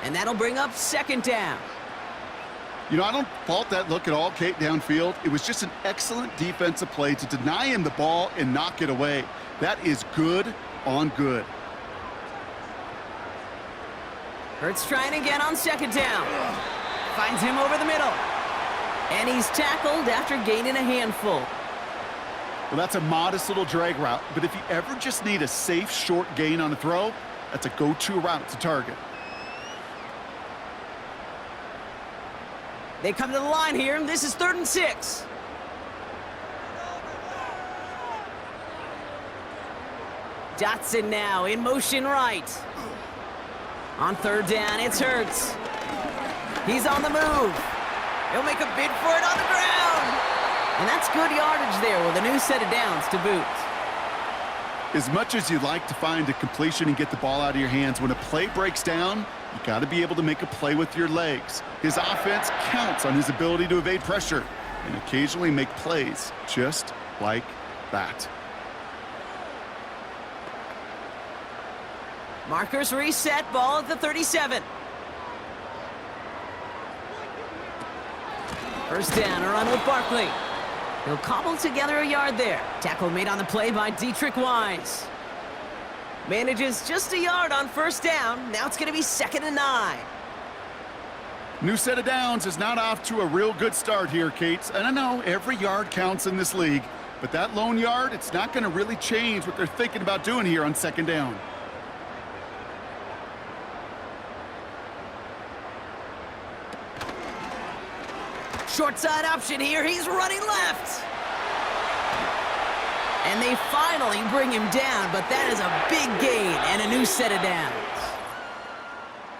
[SPEAKER 2] And that'll bring up 2nd down.
[SPEAKER 3] You know, I don't fault that look at all, Kate, downfield. It was just an excellent defensive play to deny him the ball and knock it away. That is good on good.
[SPEAKER 2] Hurts trying again on 2nd down. Finds him over the middle. And he's tackled after gaining a handful.
[SPEAKER 3] Well, that's a modest little drag route, but if you ever just need a safe, short gain on a throw, that's a go-to route to target.
[SPEAKER 2] They come to the line here, and this is 3rd and 6. Dotson now in motion right. On 3rd down, it's Hurts. He's on the move. He'll make a bid for it on the ground. And that's good yardage there with a new set of downs to boot.
[SPEAKER 3] As much as you'd like to find a completion and get the ball out of your hands, when a play breaks down, you got to be able to make a play with your legs. His offense counts on his ability to evade pressure and occasionally make plays just like that.
[SPEAKER 2] Markers reset, ball at the 37. 1st down, a run with Barkley. He'll cobble together a yard there. Tackle made on the play by Dietrich Wise. Manages just a yard on 1st down. Now it's going to be 2nd and 9.
[SPEAKER 3] New set of downs is not off to a real good start here, Kate. And I know every yard counts in this league, but that lone yard, it's not going to really change what they're thinking about doing here on 2nd down.
[SPEAKER 2] Short side option here. He's running left. And they finally bring him down, but that is a big gain and a new set of downs.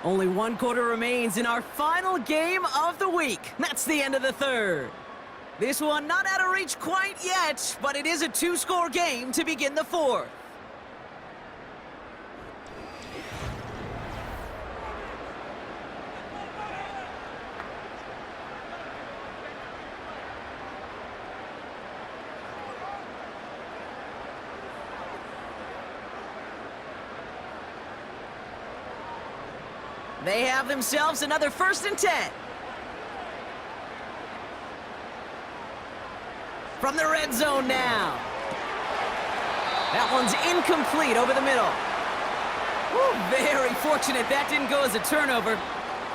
[SPEAKER 2] Only 1 quarter remains in our final game of the week. That's the end of the 3rd. This one not out of reach quite yet, but it is a two-score game to begin the fourth. They have themselves another 1st and 10. From the red zone now. That one's incomplete over the middle. Ooh, very fortunate that didn't go as a turnover.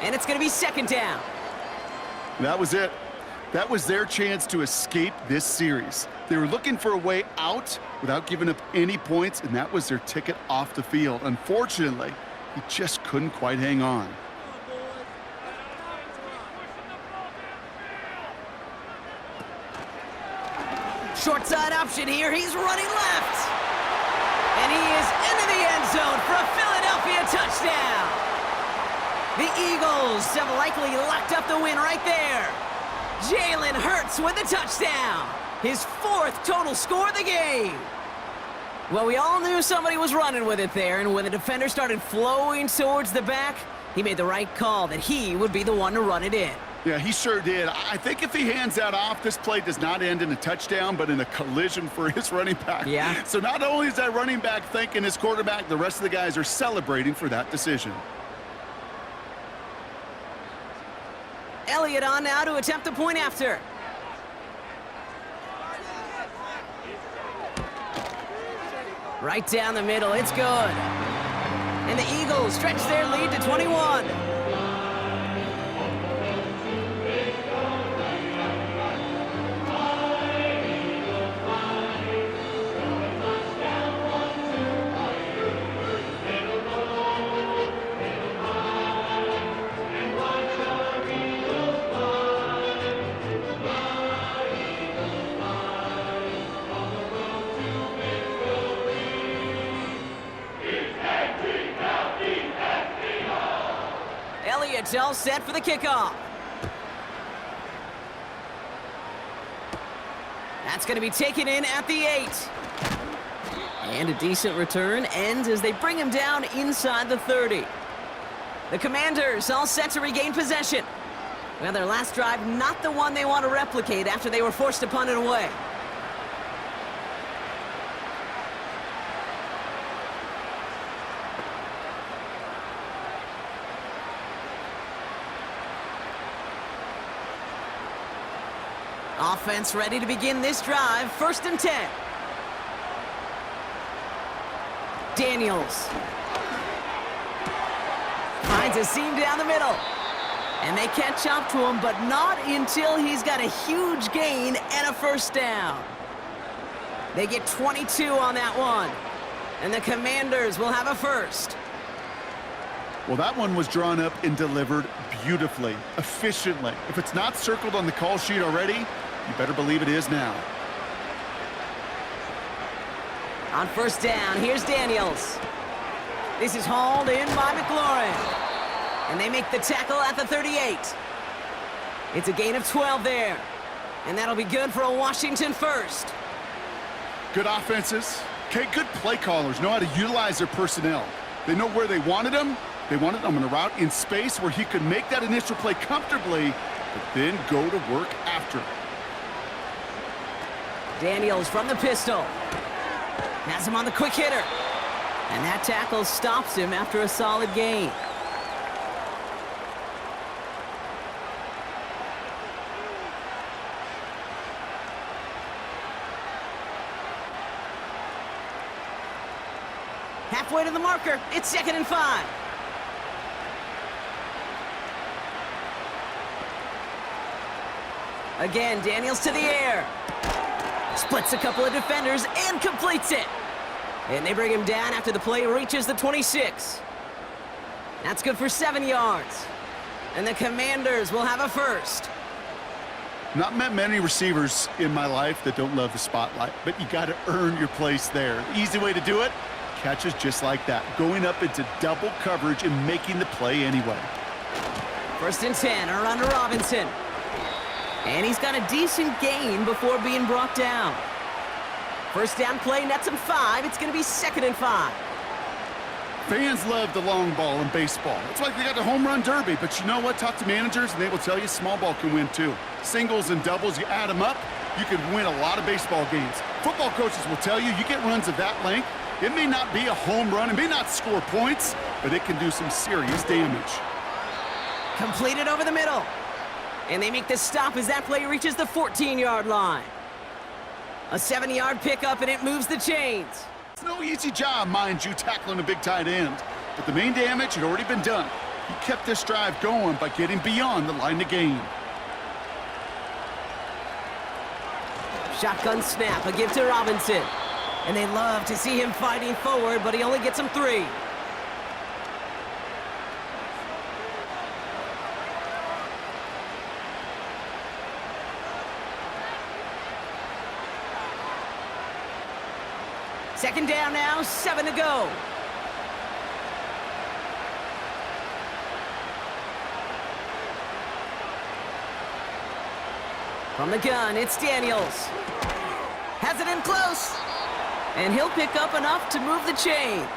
[SPEAKER 2] And it's going to be 2nd down.
[SPEAKER 3] That was it. That was their chance to escape this series. They were looking for a way out without giving up any points, and that was their ticket off the field. Unfortunately, he just couldn't quite hang on.
[SPEAKER 2] Short side option here. He's running left. And he is into the end zone for a Philadelphia touchdown. The Eagles have likely locked up the win right there. Jalen Hurts with the touchdown. His 4th total score of the game. Well, we all knew somebody was running with it there, and when the defender started flowing towards the back, he made the right call that he would be the one to run it in.
[SPEAKER 3] Yeah, he sure did. I think if he hands that off, this play does not end in a touchdown, but in a collision for his running back.
[SPEAKER 2] Yeah.
[SPEAKER 3] So not only is that running back thanking his quarterback, the rest of the guys are celebrating for that decision.
[SPEAKER 2] Elliott on now to attempt the point after. Right down the middle, it's good. And the Eagles stretch their lead to 21. Elliott's all set for the kickoff. That's going to be taken in at the 8. And a decent return ends as they bring him down inside the 30. The Commanders all set to regain possession. Well, their last drive, not the one they want to replicate after they were forced to punt it away. Offense ready to begin this drive. 1st and 10. Daniels finds a seam down the middle. And they catch up to him, but not until he's got a huge gain and a 1st down. They get 22 on that one. And the Commanders will have a 1st.
[SPEAKER 3] Well, that one was drawn up and delivered beautifully, efficiently. If it's not circled on the call sheet already, you better believe it is now.
[SPEAKER 2] On 1st down, here's Daniels. This is hauled in by McLaurin. And they make the tackle at the 38. It's a gain of 12 there. And that'll be good for a Washington 1st.
[SPEAKER 3] Good offenses. Okay, good play callers know how to utilize their personnel. They know where they wanted him. They wanted him in a route in space where he could make that initial play comfortably, but then go to work after.
[SPEAKER 2] Daniels from the pistol. Has him on the quick hitter. And that tackle stops him after a solid gain. Halfway to the marker. It's 2nd and 5. Again, Daniels to the air. Splits a couple of defenders and completes it. And they bring him down after the play reaches the 26. That's good for 7 yards. And the Commanders will have a 1st.
[SPEAKER 3] Not met many receivers in my life that don't love the spotlight, but you got to earn your place there. The easy way to do it, catches just like that, going up into double coverage and making the play anyway.
[SPEAKER 2] 1st and 10, around to Robinson. And he's got a decent gain before being brought down. First down play nets him 5. It's going to be 2nd and 5.
[SPEAKER 3] Fans love the long ball in baseball. It's like they got the home run derby, but you know what? Talk to managers, and they will tell you small ball can win too. Singles and doubles, you add them up, you could win a lot of baseball games. Football coaches will tell you get runs of that length. It may not be a home run, it may not score points, but it can do some serious damage.
[SPEAKER 2] Completed over the middle. And they make the stop as that play reaches the 14-yard line. A 7-yard pickup, and it moves the chains.
[SPEAKER 3] It's no easy job, mind you, tackling a big tight end. But the main damage had already been done. He kept this drive going by getting beyond the line of gain.
[SPEAKER 2] Shotgun snap, a give to Robinson. And they love to see him fighting forward, but he only gets him 3. Second down now, 7 to go. From the gun, it's Daniels. Has it in close. And he'll pick up enough to move the chains.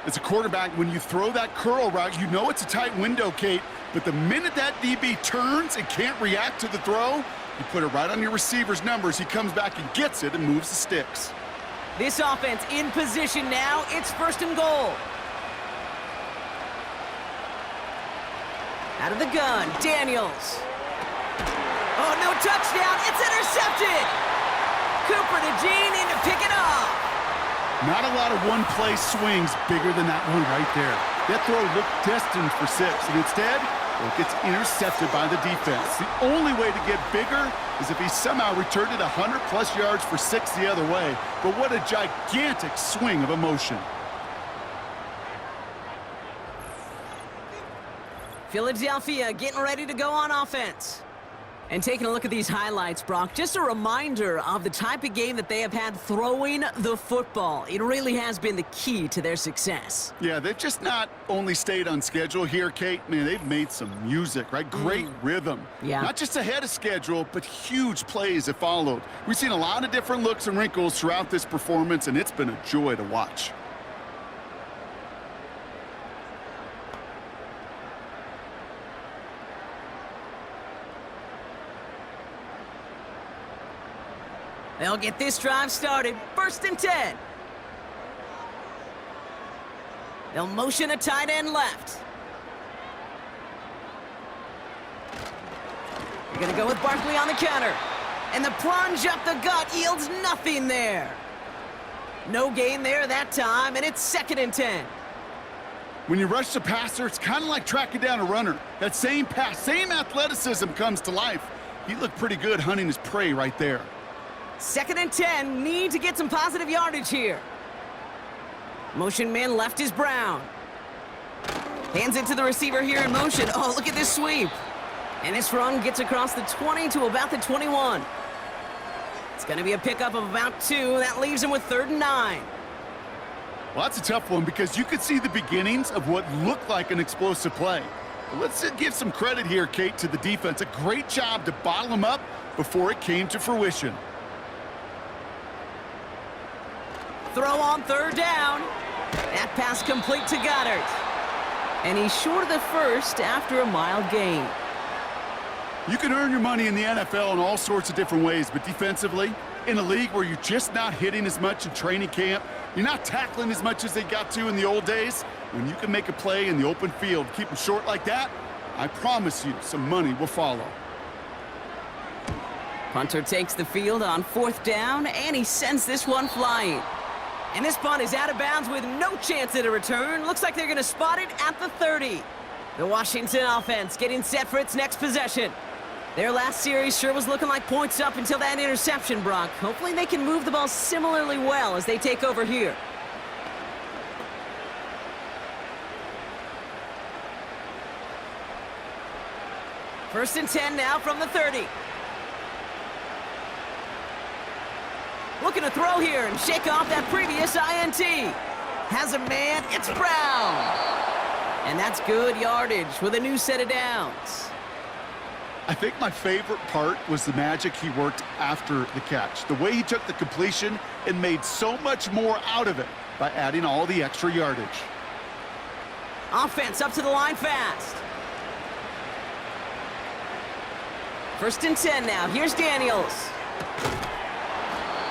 [SPEAKER 3] As a quarterback, when you throw that curl route, you know it's a tight window, Kate. But the minute that DB turns and can't react to the throw, you put it right on your receiver's numbers. He comes back and gets it and moves the sticks.
[SPEAKER 2] This offense in position now. It's 1st and goal. Out of the gun, Daniels. Oh, no touchdown. It's intercepted. Cooper to Jean in to pick it off.
[SPEAKER 3] Not a lot of one-play swings bigger than that one right there. That throw looked destined for 6, and instead, it gets intercepted by the defense. The only way to get bigger is if he somehow returned it 100-plus yards for 6 the other way. But what a gigantic swing of emotion.
[SPEAKER 2] Philadelphia getting ready to go on offense. And taking a look at these highlights, Brock, just a reminder of the type of game that they have had throwing the football. It really has been the key to their success.
[SPEAKER 3] Yeah, they've just not only stayed on schedule here, Kate. Man, they've made some music, right? Great rhythm.
[SPEAKER 2] Yeah.
[SPEAKER 3] Not just ahead of schedule, but huge plays have followed. We've seen a lot of different looks and wrinkles throughout this performance, and it's been a joy to watch.
[SPEAKER 2] They'll get this drive started. 1st and 10. They'll motion a tight end left. They're going to go with Barkley on the counter. And the plunge up the gut yields nothing there. No gain there that time, and it's 2nd and 10.
[SPEAKER 3] When you rush the passer, it's kind of like tracking down a runner. That same pass, same athleticism comes to life. He looked pretty good hunting his prey right there.
[SPEAKER 2] 2nd and 10, need to get some positive yardage here. Motion man left is Brown. Hands it to the receiver here in motion. Oh, look at this sweep. And this run gets across the 20 to about the 21. It's going to be a pickup of about 2. That leaves him with 3rd and 9.
[SPEAKER 3] Well, that's a tough one because you could see the beginnings of what looked like an explosive play. But let's give some credit here, Kate, to the defense. A great job to bottle him up before it came to fruition.
[SPEAKER 2] Throw on 3rd down. That pass complete to Goddard. And he's short of the 1st after a mild gain.
[SPEAKER 3] You can earn your money in the NFL in all sorts of different ways, but defensively, in a league where you're just not hitting as much in training camp, you're not tackling as much as they got to in the old days, when you can make a play in the open field, keep them short like that, I promise you some money will follow.
[SPEAKER 2] Punter takes the field on 4th down, and he sends this one flying. And this punt is out of bounds with no chance at a return. Looks like they're going to spot it at the 30. The Washington offense getting set for its next possession. Their last series sure was looking like points up until that interception, Brock. Hopefully they can move the ball similarly well as they take over here. First and 10 now from the 30. Looking to throw here and shake off that previous INT. Has a man, it's Brown. And that's good yardage with a new set of downs.
[SPEAKER 3] I think my favorite part was the magic he worked after the catch. The way he took the completion and made so much more out of it by adding all the extra yardage.
[SPEAKER 2] Offense up to the line fast. 1st and 10 now. Here's Daniels.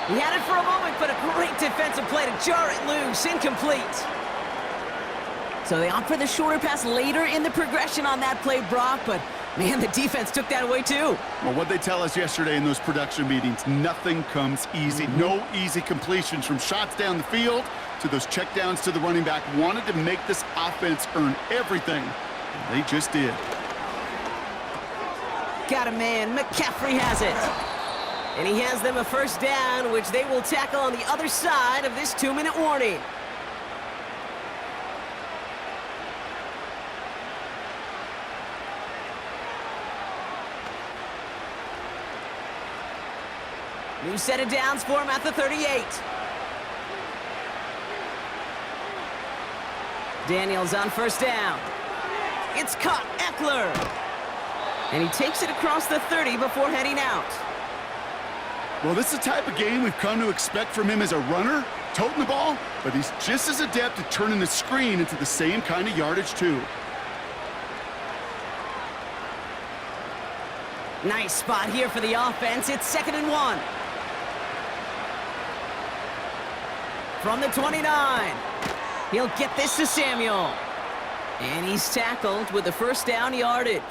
[SPEAKER 2] He had it for a moment, but a great defensive play to jar it loose. Incomplete. So they opt for the shorter pass later in the progression on that play, Brock, but man, the defense took that away too.
[SPEAKER 3] Well, what they tell us yesterday in those production meetings, nothing comes easy. No easy completions, from shots down the field to those checkdowns to the running back. Wanted to make this offense earn everything. And they just did.
[SPEAKER 2] Got a man. McCaffrey has it. And he has them a 1st down, which they will tackle on the other side of this 2-minute warning. New set of downs for him at the 38. Daniels on 1st down. It's caught. Eckler. And he takes it across the 30 before heading out.
[SPEAKER 3] Well, this is the type of game we've come to expect from him as a runner, toting the ball, but he's just as adept at turning the screen into the same kind of yardage, too.
[SPEAKER 2] Nice spot here for the offense. It's 2nd and 1. From the 29. He'll get this to Samuel. And he's tackled with the 1st down yardage.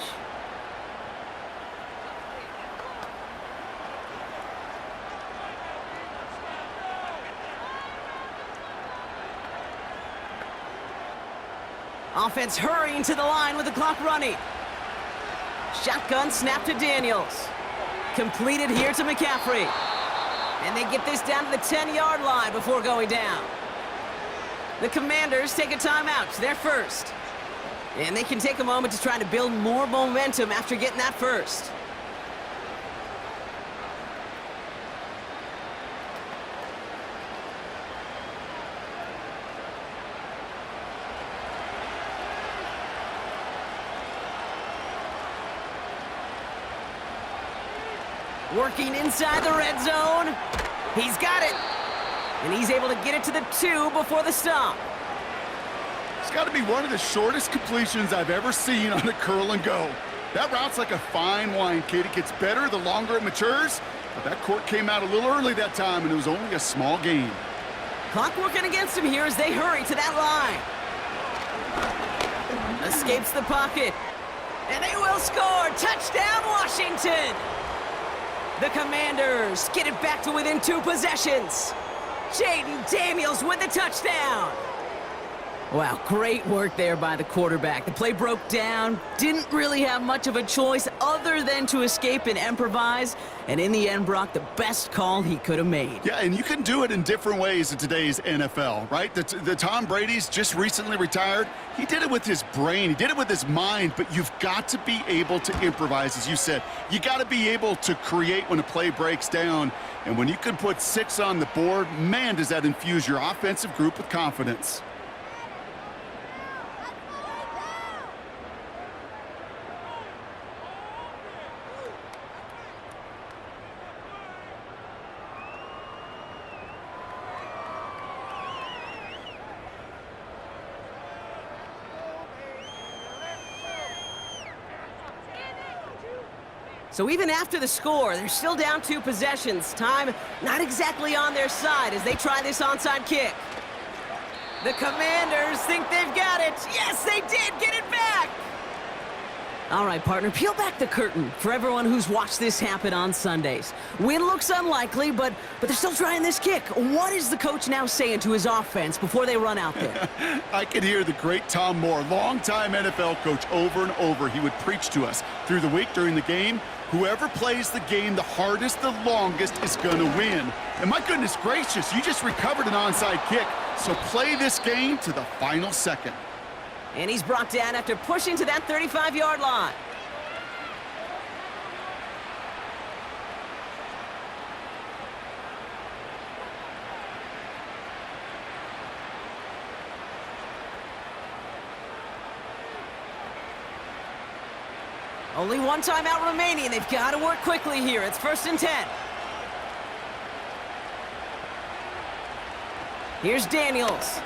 [SPEAKER 2] Offense hurrying to the line with the clock running. Shotgun snap to Daniels. Completed here to McCaffrey. And they get this down to the 10-yard line before going down. The Commanders take a timeout. They're first. And they can take a moment to try to build more momentum after getting that first. Working inside the red zone. He's got it. And he's able to get it to the 2 before the stop.
[SPEAKER 3] It's got to be one of the shortest completions I've ever seen on a curl and go. That route's like a fine wine, kid. It gets better the longer it matures. But that court came out a little early that time, and it was only a small gain.
[SPEAKER 2] Clock working against him here as they hurry to that line. Escapes the pocket. And they will score. Touchdown, Washington. The Commanders get it back to within 2 possessions. Jaden Daniels with the touchdown. Wow, great work there by the quarterback. The play broke down, didn't really have much of a choice other than to escape and improvise. And in the end, Brock, the best call he could have made.
[SPEAKER 3] Yeah, and you can do it in different ways in today's NFL, right? The Tom Brady's just recently retired. He did it with his brain. He did it with his mind, but you've got to be able to improvise, as you said. You got to be able to create when a play breaks down. And when you can put 6 on the board, man, does that infuse your offensive group with confidence.
[SPEAKER 2] So even after the score, they're still down 2 possessions. Time not exactly on their side as they try this onside kick. The Commanders think they've got it. Yes, they did get it back. All right, partner, peel back the curtain for everyone who's watched this happen on Sundays. Win looks unlikely, but they're still trying this kick. What is the coach now saying to his offense before they run out there?
[SPEAKER 3] I could hear the great Tom Moore, longtime NFL coach, over and over. He would preach to us through the week during the game. Whoever plays the game the hardest, the longest, is going to win. And my goodness gracious, you just recovered an onside kick. So play this game to the final second.
[SPEAKER 2] And he's brought down after pushing to that 35-yard line. Only one timeout remaining. They've got to work quickly here. It's 1st and 10. Here's Daniels.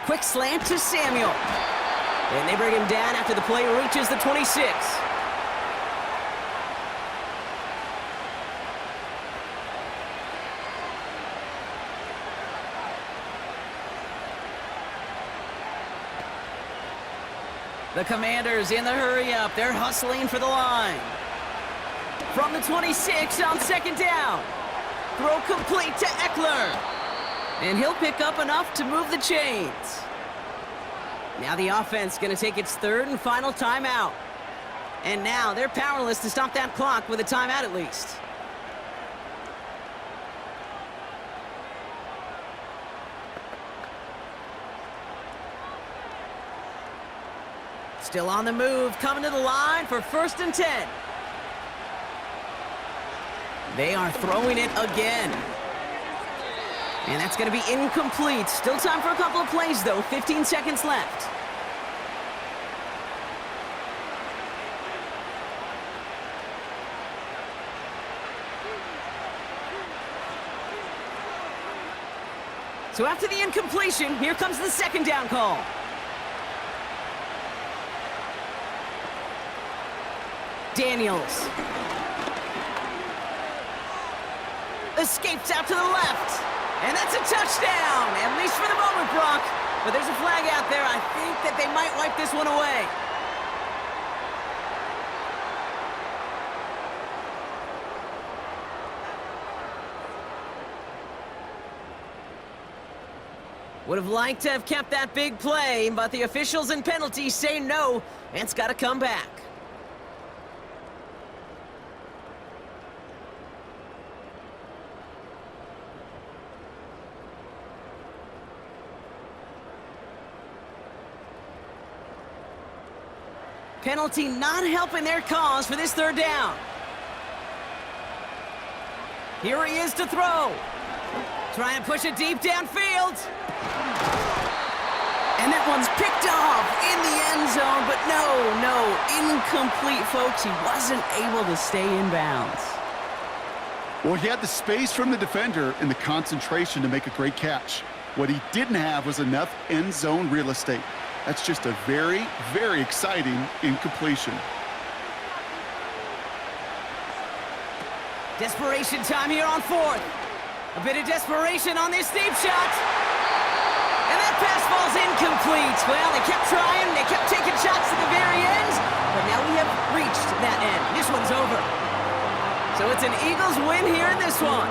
[SPEAKER 2] Quick slant to Samuel. And they bring him down after the play reaches the 26. The Commanders in the hurry-up. They're hustling for the line. From the 26 on 2nd down. Throw complete to Eckler. And he'll pick up enough to move the chains. Now the offense going to take its 3rd and final timeout. And now they're powerless to stop that clock with a timeout at least. Still on the move, coming to the line for 1st and 10. They are throwing it again. And that's going to be incomplete. Still time for a couple of plays, though. 15 seconds left. So after the incompletion, here comes the 2nd down call. Daniels. Escapes out to the left. And that's a touchdown, at least for the moment, Brock. But there's a flag out there. I think that they might wipe this one away. Would have liked to have kept that big play, but the officials and penalties say no, and it's got to come back. Penalty not helping their cause for this 3rd down. Here he is to throw. Trying to push it deep downfield. And that one's picked off in the end zone, but no, incomplete, folks. He wasn't able to stay in bounds.
[SPEAKER 3] Well, he had the space from the defender and the concentration to make a great catch. What he didn't have was enough end zone real estate. That's just a very, very exciting incompletion.
[SPEAKER 2] Desperation time here on 4th. A bit of desperation on this deep shot. And that pass falls incomplete. Well, they kept trying. They kept taking shots at the very end. But now we have reached that end. This one's over. So it's an Eagles win here in this one.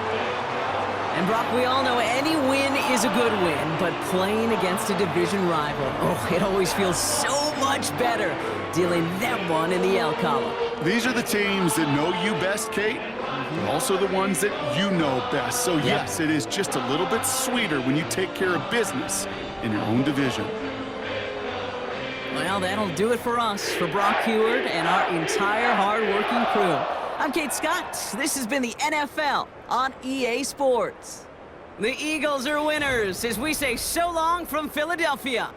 [SPEAKER 2] And Brock, we all know any win is a good win, but playing against a division rival, it always feels so much better dealing that one in the L column.
[SPEAKER 3] These are the teams that know you best, Kate, but also the ones that you know best. So yes, it is just a little bit sweeter when you take care of business in your own division.
[SPEAKER 2] Well, that'll do it for us, for Brock Heward and our entire hard-working crew. I'm Kate Scott. This has been the NFL on EA Sports. The Eagles are winners as we say so long from Philadelphia.